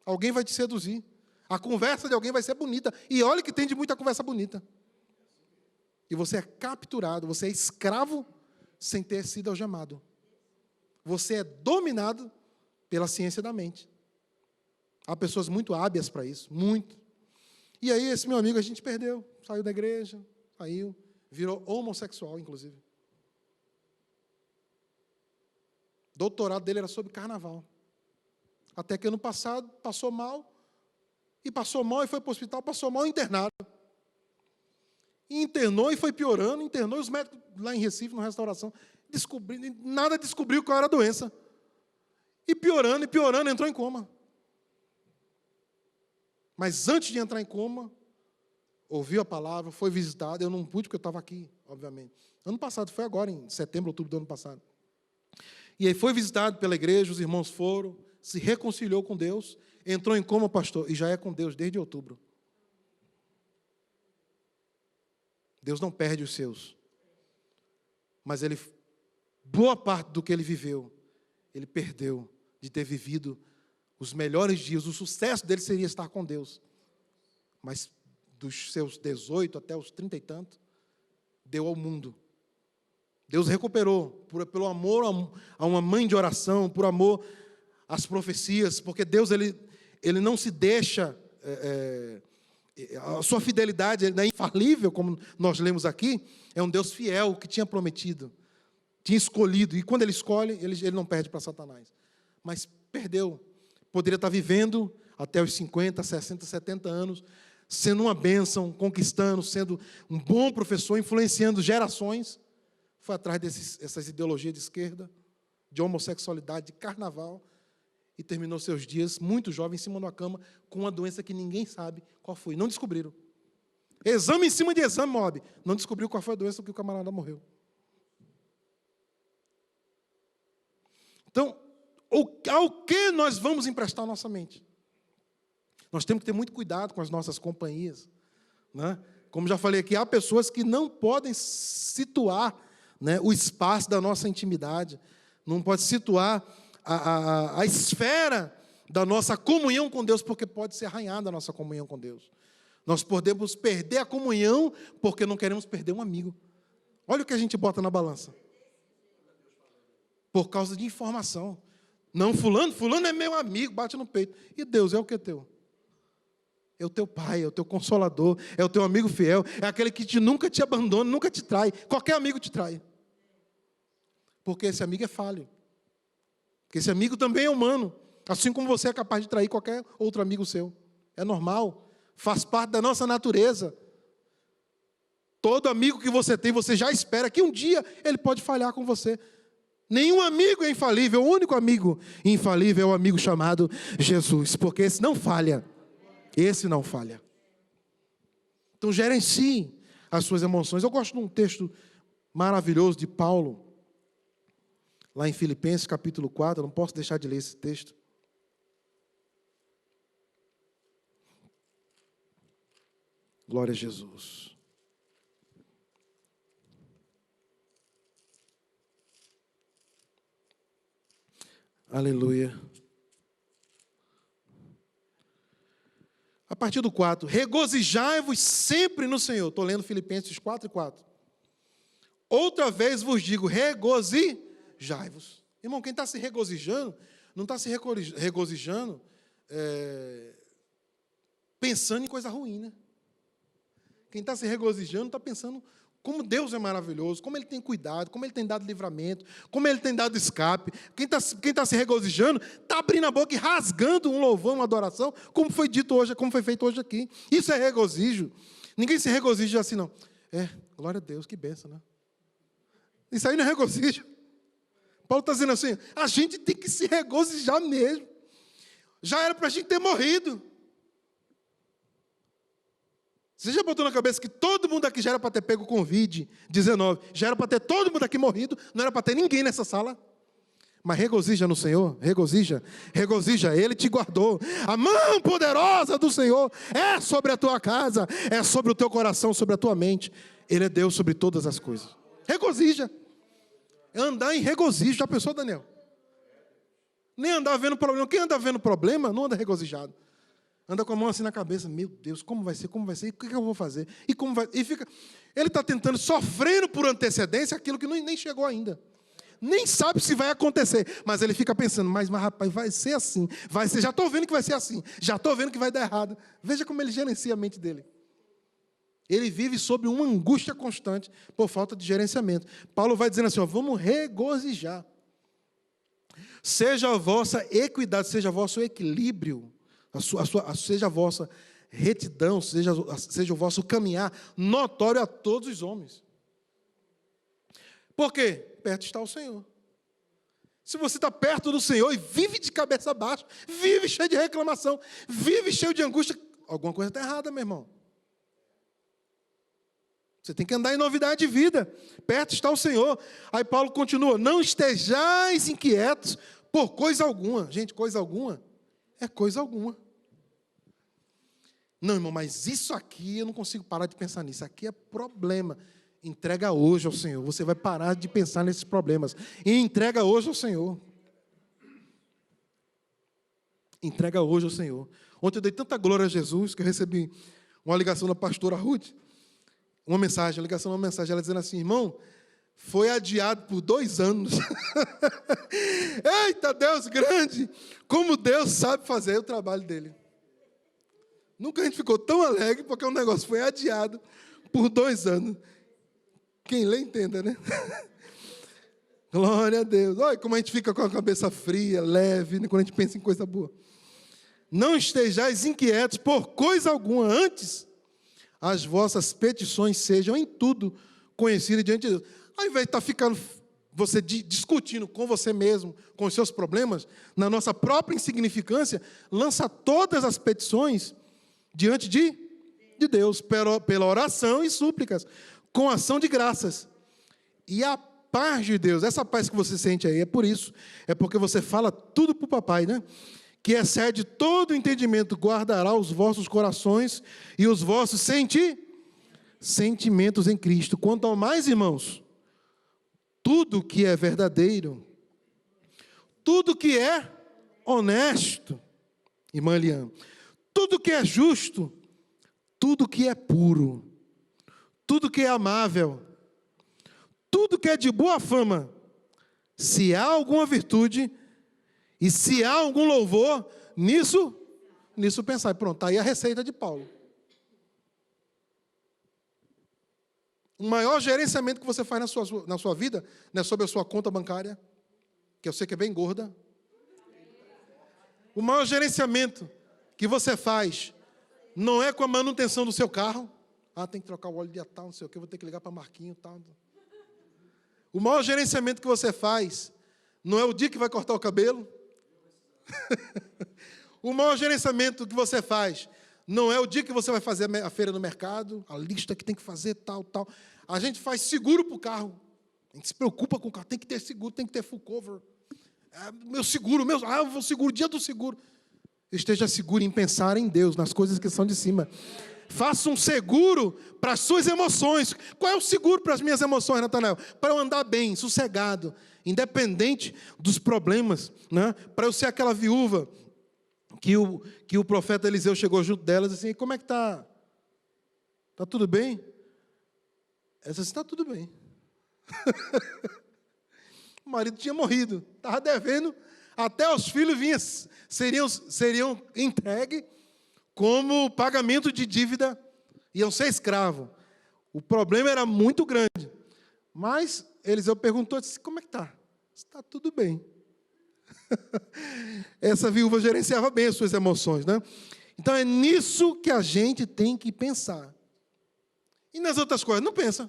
Alguém vai te seduzir. A conversa de alguém vai ser bonita. E olha que tem de muita conversa bonita. E você é capturado, você é escravo sem ter sido algemado. Você é dominado pela ciência da mente. Há pessoas muito hábeis para isso, muito. E aí esse meu amigo a gente perdeu, saiu da igreja, saiu, virou homossexual, inclusive. O doutorado dele era sobre carnaval. Até que ano passado passou mal, e foi para o hospital, passou mal, internado. E internou e foi piorando, internou, e os médicos lá em Recife, na restauração, nada descobriu qual era a doença. E piorando, entrou em coma. Mas antes de entrar em coma, ouviu a palavra, foi visitado, eu não pude porque eu estava aqui, obviamente. Ano passado, foi agora, em setembro, outubro do ano passado. E aí foi visitado pela igreja, os irmãos foram, se reconciliou com Deus, entrou em coma, pastor, e já é com Deus desde outubro. Deus não perde os seus. Mas boa parte do que ele viveu, ele perdeu de ter vivido os melhores dias. O sucesso dele seria estar com Deus. Mas dos seus 18 até os 30 e tanto, deu ao mundo. Deus recuperou, pelo amor a uma mãe de oração, por amor às profecias, porque Deus ele não se deixa... a sua fidelidade é infalível, como nós lemos aqui, é um Deus fiel que tinha prometido, tinha escolhido, e quando ele escolhe, ele não perde para Satanás. Mas perdeu, poderia estar vivendo até os 50, 60, 70 anos, sendo uma bênção, conquistando, sendo um bom professor, influenciando gerações, foi atrás dessas ideologias de esquerda, de homossexualidade, de carnaval, e terminou seus dias muito jovem, em cima de uma cama, com uma doença que ninguém sabe qual foi. Não descobriram. Exame em cima de exame, Moab. Não descobriu qual foi a doença que o camarada morreu. Então, ao que nós vamos emprestar a nossa mente? Nós temos que ter muito cuidado com as nossas companhias, né? Como já falei aqui, há pessoas que não podem situar, né, o espaço da nossa intimidade, não pode situar a esfera da nossa comunhão com Deus, porque pode ser arranhada a nossa comunhão com Deus. Nós podemos perder a comunhão porque não queremos perder um amigo. Olha o que a gente bota na balança. Por causa de informação. Não, fulano é meu amigo, bate no peito. E Deus é o que é teu? É o teu pai, é o teu consolador, é o teu amigo fiel, é aquele que nunca te abandona, nunca te trai. Qualquer amigo te trai. Porque esse amigo é falho. Porque esse amigo também é humano. Assim como você é capaz de trair qualquer outro amigo seu. É normal. Faz parte da nossa natureza. Todo amigo que você tem, você já espera que um dia ele pode falhar com você. Nenhum amigo é infalível. O único amigo infalível é o amigo chamado Jesus. Porque esse não falha. Esse não falha. Então gerencie as suas emoções. Eu gosto de um texto maravilhoso de Paulo, lá em Filipenses, capítulo 4. Eu não posso deixar de ler esse texto. Glória a Jesus. Aleluia. A partir do 4. Regozijai-vos sempre no Senhor. Estou lendo Filipenses 4:4. Outra vez vos digo, regozijai-vos. Irmão, quem está se regozijando, não está se regozijando pensando em coisa ruim, né? Quem está se regozijando está pensando como Deus é maravilhoso, como Ele tem cuidado, como Ele tem dado livramento, como Ele tem dado escape. Quem tá se regozijando está abrindo a boca e rasgando um louvor, uma adoração, como foi dito hoje, como foi feito hoje aqui. Isso é regozijo. Ninguém se regozija assim, não. Glória a Deus, que bênção, né? Isso aí não é regozijo. Paulo está dizendo assim, a gente tem que se regozijar mesmo. Já era para a gente ter morrido. Você já botou na cabeça que todo mundo aqui já era para ter pego Covid-19, já era para ter todo mundo aqui morrido, não era para ter ninguém nessa sala? Mas regozija no Senhor, regozija, Ele te guardou. A mão poderosa do Senhor é sobre a tua casa, é sobre o teu coração, sobre a tua mente. Ele é Deus sobre todas as coisas. Regozija. É andar em regozijo. Já pensou, Daniel? Nem andar vendo problema. Quem anda vendo problema, não anda regozijado. Anda com a mão assim na cabeça, meu Deus, como vai ser, e o que eu vou fazer? Ele está tentando, sofrendo por antecedência, aquilo que nem chegou ainda. Nem sabe se vai acontecer, mas ele fica pensando, mas rapaz, vai ser assim, já estou vendo que vai ser assim, já estou vendo que vai dar errado. Veja como ele gerencia a mente dele. Ele vive sob uma angústia constante, por falta de gerenciamento. Paulo vai dizendo assim, vamos regozijar. Seja a vossa equidade, seja o vosso equilíbrio, seja a vossa retidão, seja o vosso caminhar notório a todos os homens. Por quê? Perto está o Senhor. Se você está perto do Senhor e vive de cabeça baixa, vive cheio de reclamação, vive cheio de angústia, alguma coisa está errada, meu irmão. Você tem que andar em novidade de vida. Perto está o Senhor. Aí Paulo continua, não estejais inquietos por coisa alguma. Gente, coisa alguma é coisa alguma. Não, irmão, mas isso aqui eu não consigo parar de pensar nisso. Aqui é problema. Entrega hoje ao Senhor. Você vai parar de pensar nesses problemas. E entrega hoje ao Senhor. Entrega hoje ao Senhor. Ontem eu dei tanta glória a Jesus que eu recebi uma ligação da pastora Ruth. Uma mensagem. Ela dizendo assim, irmão, foi adiado por 2 anos. Eita, Deus grande! Como Deus sabe fazer o trabalho dele. Nunca a gente ficou tão alegre porque o negócio foi adiado por 2 anos. Quem lê, entenda, né? Glória a Deus. Olha como a gente fica com a cabeça fria, leve, né, quando a gente pensa em coisa boa. não estejais inquietos por coisa alguma, antes as vossas petições sejam em tudo conhecidas diante de Deus. Ao invés de estar ficando você discutindo com você mesmo, com os seus problemas, na nossa própria insignificância, lança todas as petições diante de Deus, pela oração e súplicas, com ação de graças. E a paz de Deus, essa paz que você sente aí, é por isso, é porque você fala tudo para o papai, né? Que excede todo entendimento, guardará os vossos corações e os vossos sentimentos em Cristo. Quanto ao mais, irmãos, tudo que é verdadeiro, tudo que é honesto, irmã Eliane, tudo que é justo, tudo que é puro, tudo que é amável, tudo que é de boa fama, se há alguma virtude e se há algum louvor, nisso pensar. Pronto, está aí a receita de Paulo. O maior gerenciamento que você faz na sua vida não é sobre a sua conta bancária, que eu sei que é bem gorda. O maior gerenciamento que você faz não é com a manutenção do seu carro. Tem que trocar o óleo de tal, não sei o que, vou ter que ligar para Marquinho, tal. O maior gerenciamento que você faz não é o dia que vai cortar o cabelo. O maior gerenciamento que você faz não é o dia que você vai fazer a feira no mercado, a lista que tem que fazer, tal. A gente faz seguro para o carro. A gente se preocupa com o carro. Tem que ter seguro, tem que ter full cover. Meu seguro, eu vou seguro, dia do seguro. Esteja seguro em pensar em Deus, nas coisas que são de cima. Faça um seguro para as suas emoções. Qual é o seguro para as minhas emoções, Natanael? Para eu andar bem, sossegado, independente dos problemas, né? Para eu ser aquela viúva que o profeta Eliseu chegou junto delas e disse assim, como é que está? Está tudo bem? Ela disse, está tudo bem. O marido tinha morrido, estava devendo, até os filhos seriam entregues como pagamento de dívida, iam ser escravos. O problema era muito grande. Mas Eliseu perguntou, disse, como é que está? Está tudo bem. Essa viúva gerenciava bem as suas emoções, né? Então é nisso que a gente tem que pensar. E nas outras coisas, não pensa.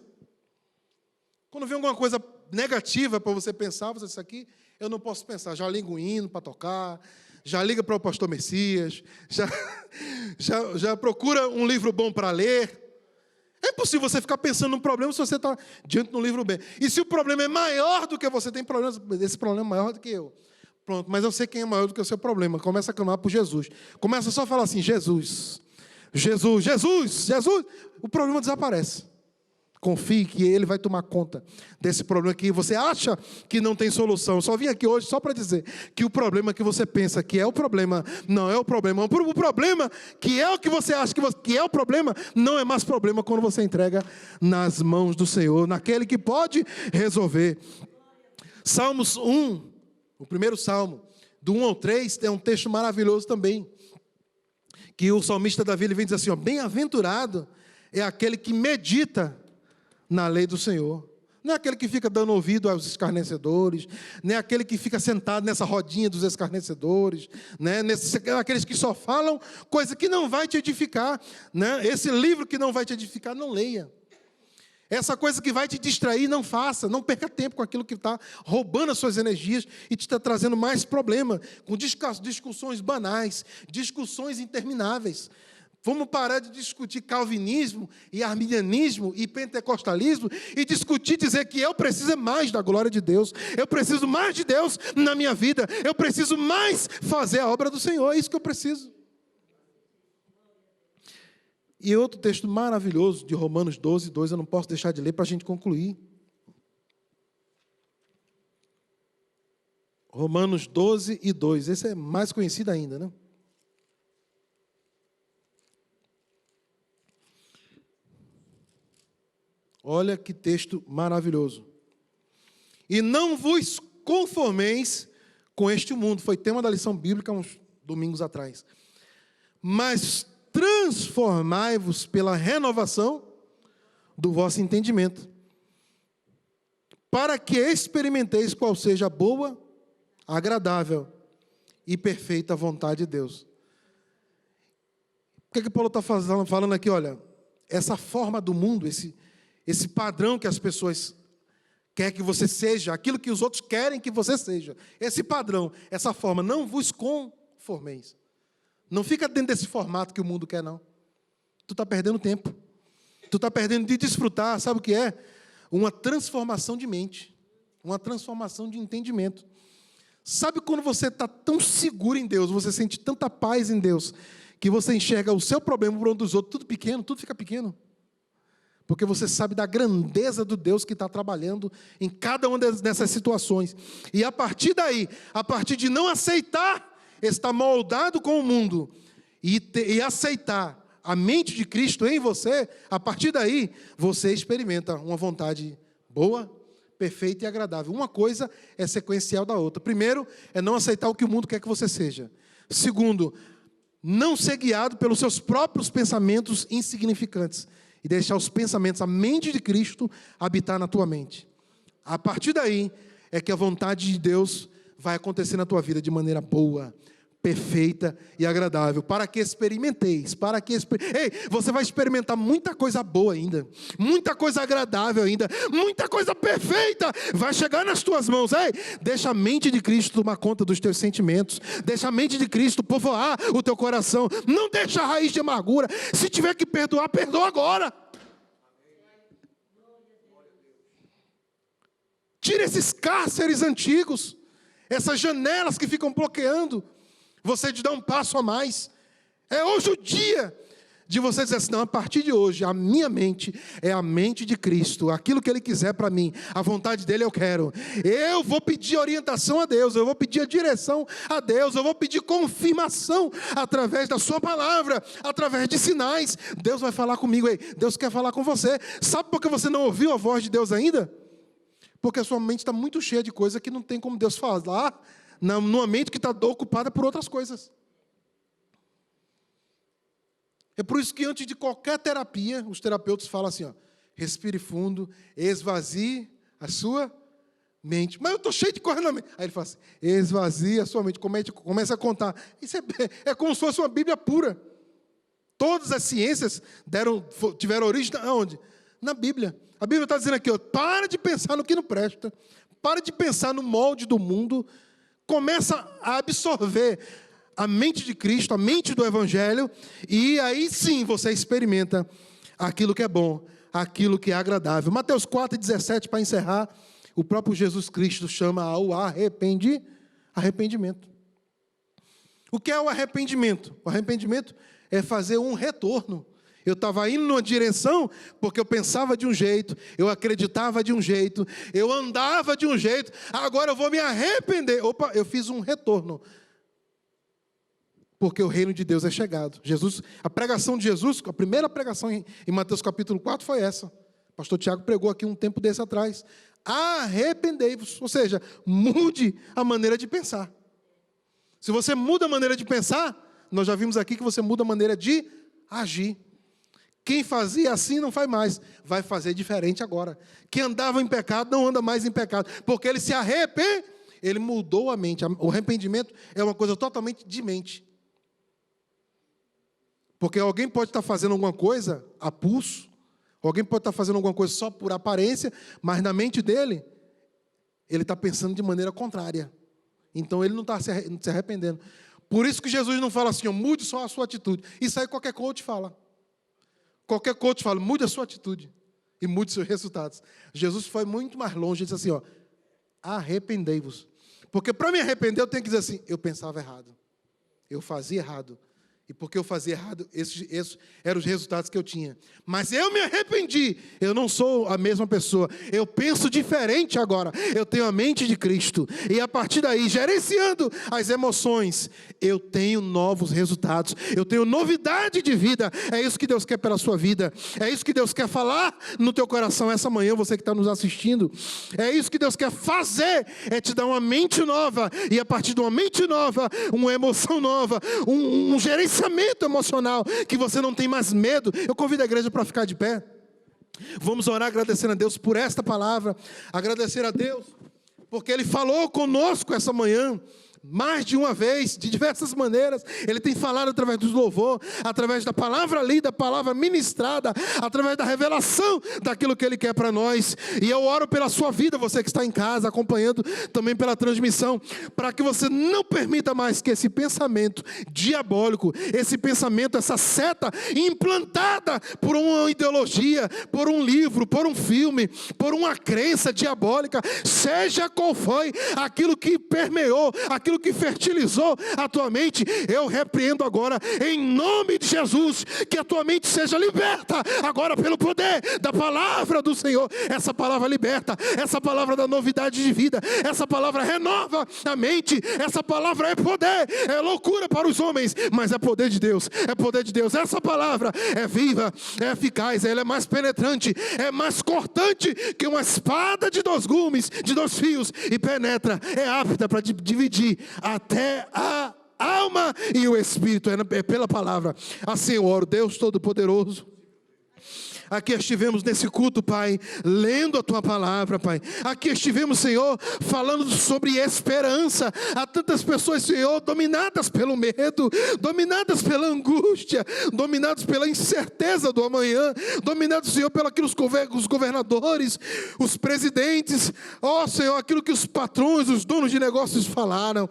Quando vem alguma coisa negativa para você pensar, você diz, isso aqui eu não posso pensar. Já liga um hino para tocar, já liga para o pastor Messias, já procura um livro bom para ler. É impossível você ficar pensando num problema se você está diante de um livro bem. E se o problema é maior do que você, tem problemas, esse problema é maior do que eu. Pronto, mas eu sei quem é maior do que o seu problema. Começa a clamar por Jesus. Começa só a falar assim, Jesus, Jesus, Jesus, Jesus. O problema desaparece. Confie que Ele vai tomar conta desse problema que você acha que não tem solução. Eu só vim aqui hoje só para dizer que o problema que você pensa que é o problema, não é o problema. O problema que é o que você acha que é o problema, não é mais problema quando você entrega nas mãos do Senhor, naquele que pode resolver. Salmos 1, o primeiro salmo, do 1 ao 3, é um texto maravilhoso também. Que o salmista Davi ele vem dizer assim, bem-aventurado é aquele que medita na lei do Senhor. Não é aquele que fica dando ouvido aos escarnecedores, nem é aquele que fica sentado nessa rodinha dos escarnecedores, né? Aqueles que só falam coisa que não vai te edificar, né? Esse livro que não vai te edificar, não leia. Essa coisa que vai te distrair, não faça. Não perca tempo com aquilo que está roubando as suas energias e te está trazendo mais problema, com discussões banais, discussões intermináveis. Vamos parar de discutir calvinismo e arminianismo e pentecostalismo e discutir, dizer que eu preciso mais da glória de Deus, eu preciso mais de Deus na minha vida, eu preciso mais fazer a obra do Senhor, é isso que eu preciso. E outro texto maravilhoso de Romanos 12, 2, eu não posso deixar de ler para a gente concluir. Romanos 12 e 2, esse é mais conhecido ainda, né? Olha que texto maravilhoso. E não vos conformeis com este mundo. Foi tema da lição bíblica uns domingos atrás. Mas transformai-vos pela renovação do vosso entendimento, para que experimenteis qual seja a boa, agradável e perfeita vontade de Deus. O que Paulo está falando aqui? Olha, essa forma do mundo, esse padrão que as pessoas querem que você seja, aquilo que os outros querem que você seja, esse padrão, essa forma, não vos conformeis. Não fica dentro desse formato que o mundo quer, não. Tu está perdendo tempo. Tu está perdendo de desfrutar, sabe o que é? Uma transformação de mente, uma transformação de entendimento. Sabe quando você está tão seguro em Deus, você sente tanta paz em Deus, que você enxerga o seu problema, o problema dos outros, tudo pequeno, tudo fica pequeno. Porque você sabe da grandeza do Deus que está trabalhando em cada uma dessas situações. E a partir daí, a partir de não aceitar, estar moldado com o mundo, e aceitar a mente de Cristo em você, a partir daí, você experimenta uma vontade boa, perfeita e agradável. Uma coisa é sequencial da outra. Primeiro, é não aceitar o que o mundo quer que você seja. Segundo, não ser guiado pelos seus próprios pensamentos insignificantes e deixar os pensamentos, a mente de Cristo, habitar na tua mente. A partir daí, é que a vontade de Deus vai acontecer na tua vida de maneira boa, perfeita e agradável, para que experimenteis, Ei, você vai experimentar muita coisa boa ainda, muita coisa agradável ainda, muita coisa perfeita, vai chegar nas tuas mãos. Ei, deixa a mente de Cristo tomar conta dos teus sentimentos, deixa a mente de Cristo povoar o teu coração, não deixa a raiz de amargura, se tiver que perdoar, perdoa agora. Tira esses cárceres antigos, essas janelas que ficam bloqueando você de dar um passo a mais. É hoje o dia de você dizer assim, não, a partir de hoje, a minha mente é a mente de Cristo, aquilo que Ele quiser para mim, a vontade dEle eu quero. Eu vou pedir orientação a Deus, eu vou pedir a direção a Deus, eu vou pedir confirmação através da sua palavra, através de sinais. Deus vai falar comigo, aí. Deus quer falar com você. Sabe por que você não ouviu a voz de Deus ainda? Porque a sua mente está muito cheia de coisa que não tem como Deus falar, numa mente que está ocupada por outras coisas. É por isso que antes de qualquer terapia, os terapeutas falam assim, ó, respire fundo, esvazie a sua mente. Mas eu estou cheio de coisa na mente. Aí ele fala assim, esvazie a sua mente, começa a contar. Isso é como se fosse uma Bíblia pura. Todas as ciências tiveram origem aonde? Na Bíblia. A Bíblia está dizendo aqui, ó, para de pensar no que não presta, para de pensar no molde do mundo, começa a absorver a mente de Cristo, a mente do Evangelho, e aí sim você experimenta aquilo que é bom, aquilo que é agradável. Mateus 4,17, para encerrar, o próprio Jesus Cristo chama ao arrependimento. O que é o arrependimento? O arrependimento é fazer um retorno. Eu estava indo numa direção porque eu pensava de um jeito, eu acreditava de um jeito, eu andava de um jeito, agora eu vou me arrepender. Opa, eu fiz um retorno. Porque o reino de Deus é chegado. A pregação de Jesus, a primeira pregação em Mateus capítulo 4 foi essa. O pastor Tiago pregou aqui um tempo desse atrás. Arrependei-vos, ou seja, mude a maneira de pensar. Se você muda a maneira de pensar, nós já vimos aqui que você muda a maneira de agir. Quem fazia assim não faz mais, vai fazer diferente agora. Quem andava em pecado não anda mais em pecado, porque ele se arrepende, ele mudou a mente. O arrependimento é uma coisa totalmente de mente. Porque alguém pode estar fazendo alguma coisa a pulso, alguém pode estar fazendo alguma coisa só por aparência, mas na mente dele, ele está pensando de maneira contrária. Então ele não está se arrependendo. Por isso que Jesus não fala assim, ó, mude só a sua atitude. Isso aí qualquer coach fala. Qualquer coach fala, mude a sua atitude e mude seus resultados. Jesus foi muito mais longe, ele disse assim, ó, arrependei-vos. Porque para me arrepender eu tenho que dizer assim, eu pensava errado, eu fazia errado. E porque eu fazia errado, esses eram os resultados que eu tinha. Mas eu me arrependi. Eu não sou a mesma pessoa. Eu penso diferente agora. Eu tenho a mente de Cristo. E a partir daí, gerenciando as emoções, eu tenho novos resultados. Eu tenho novidade de vida. É isso que Deus quer pela sua vida. É isso que Deus quer falar no teu coração essa manhã, você que está nos assistindo. É isso que Deus quer fazer. É te dar uma mente nova. E a partir de uma mente nova, uma emoção nova, um gerenciamento emocional, que você não tem mais medo. Eu convido a igreja para ficar de pé. Vamos orar agradecendo a Deus por esta palavra, agradecer a Deus, porque Ele falou conosco essa manhã, mais de uma vez, de diversas maneiras, Ele tem falado através do louvor, através da palavra lida, palavra ministrada, através da revelação daquilo que Ele quer para nós. E eu oro pela sua vida, você que está em casa, acompanhando também pela transmissão, para que você não permita mais que esse pensamento diabólico, esse pensamento, essa seta implantada por uma ideologia, por um livro, por um filme, por uma crença diabólica, seja qual foi aquilo que permeou, aquilo que fertilizou a tua mente, eu repreendo agora em nome de Jesus, que a tua mente seja liberta agora pelo poder da palavra do Senhor. Essa palavra liberta, essa palavra da novidade de vida, essa palavra renova a mente, essa palavra é poder, é loucura para os homens, mas é poder de Deus, é poder de Deus. Essa palavra é viva, é eficaz, ela é mais penetrante, é mais cortante que uma espada de 2 gumes, de 2 fios, e penetra, é apta para dividir até a alma e o espírito, é pela palavra. Assim eu oro, Deus Todo-Poderoso. Aqui estivemos nesse culto, Pai, lendo a Tua palavra, Pai. Aqui estivemos, Senhor, falando sobre esperança. Há tantas pessoas, Senhor, dominadas pelo medo, dominadas pela angústia, dominadas pela incerteza do amanhã, dominados, Senhor, pelo aquilo que os governadores, os presidentes, ó Senhor, aquilo que os patrões, os donos de negócios falaram.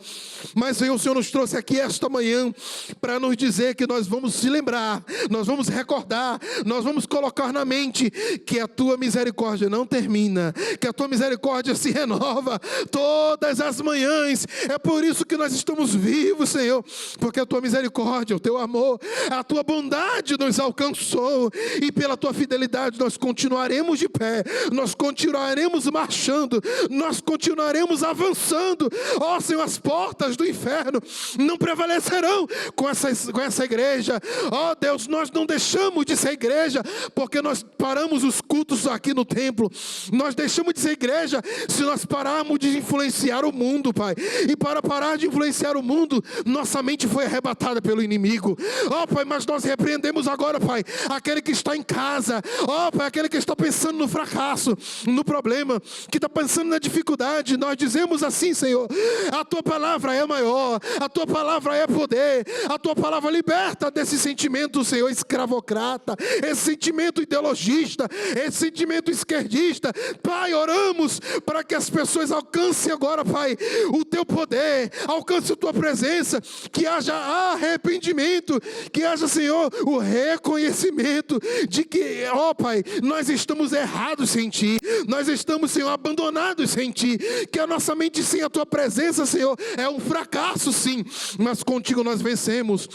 Mas, Senhor, o Senhor nos trouxe aqui esta manhã para nos dizer que nós vamos se lembrar, nós vamos recordar, nós vamos colocar na mente que a tua misericórdia não termina, que a tua misericórdia se renova todas as manhãs. É por isso que nós estamos vivos, Senhor, porque a tua misericórdia, o teu amor, a tua bondade nos alcançou, e pela tua fidelidade nós continuaremos de pé, nós continuaremos marchando, nós continuaremos avançando. Ó Senhor, as portas do inferno não prevalecerão com essa igreja. Ó Deus, nós não deixamos de ser igreja porque nós paramos os cultos aqui no templo. Nós deixamos de ser igreja se nós pararmos de influenciar o mundo, Pai. E para parar de influenciar o mundo, nossa mente foi arrebatada pelo inimigo. Ó Pai, mas nós repreendemos agora, Pai, aquele que está em casa. Ó Pai, aquele que está pensando no fracasso, no problema, que está pensando na dificuldade. Nós dizemos assim, Senhor, a tua palavra é maior, a tua palavra é poder, a tua palavra liberta desse sentimento, Senhor, escravocrata, esse sentimento ideologista, esse sentimento esquerdista. Pai, oramos para que as pessoas alcancem agora, Pai, o teu poder, alcance a tua presença, que haja arrependimento, que haja, Senhor, o reconhecimento de que, ó Pai, nós estamos errados sem Ti, nós estamos, Senhor, abandonados sem Ti, que a nossa mente sem a tua presença, Senhor, é um fracasso, sim, mas contigo nós vencemos.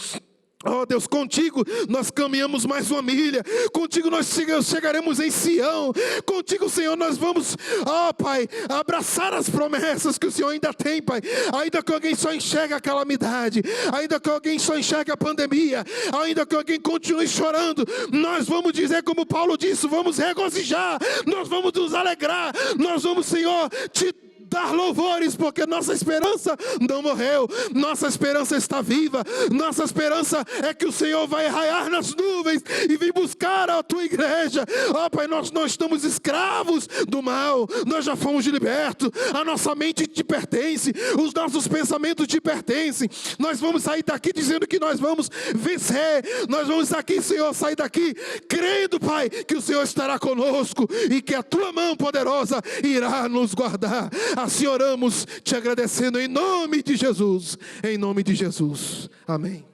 Oh Deus, contigo nós caminhamos mais uma milha, contigo nós chegaremos em Sião, contigo, Senhor, nós vamos, oh Pai, abraçar as promessas que o Senhor ainda tem, Pai. Ainda que alguém só enxergue a calamidade, ainda que alguém só enxergue a pandemia, ainda que alguém continue chorando, nós vamos dizer como Paulo disse, vamos regozijar, nós vamos nos alegrar, nós vamos, Senhor, te dar louvores, porque nossa esperança não morreu, nossa esperança está viva, nossa esperança é que o Senhor vai raiar nas nuvens e vir buscar a tua igreja. Ó Pai, nós não estamos escravos do mal, nós já fomos libertos, a nossa mente te pertence, os nossos pensamentos te pertencem. Nós vamos sair daqui dizendo que nós vamos vencer, nós vamos aqui, Senhor, sair daqui crendo, Pai, que o Senhor estará conosco e que a tua mão poderosa irá nos guardar. Assim oramos, te agradecendo em nome de Jesus. Em nome de Jesus. Amém.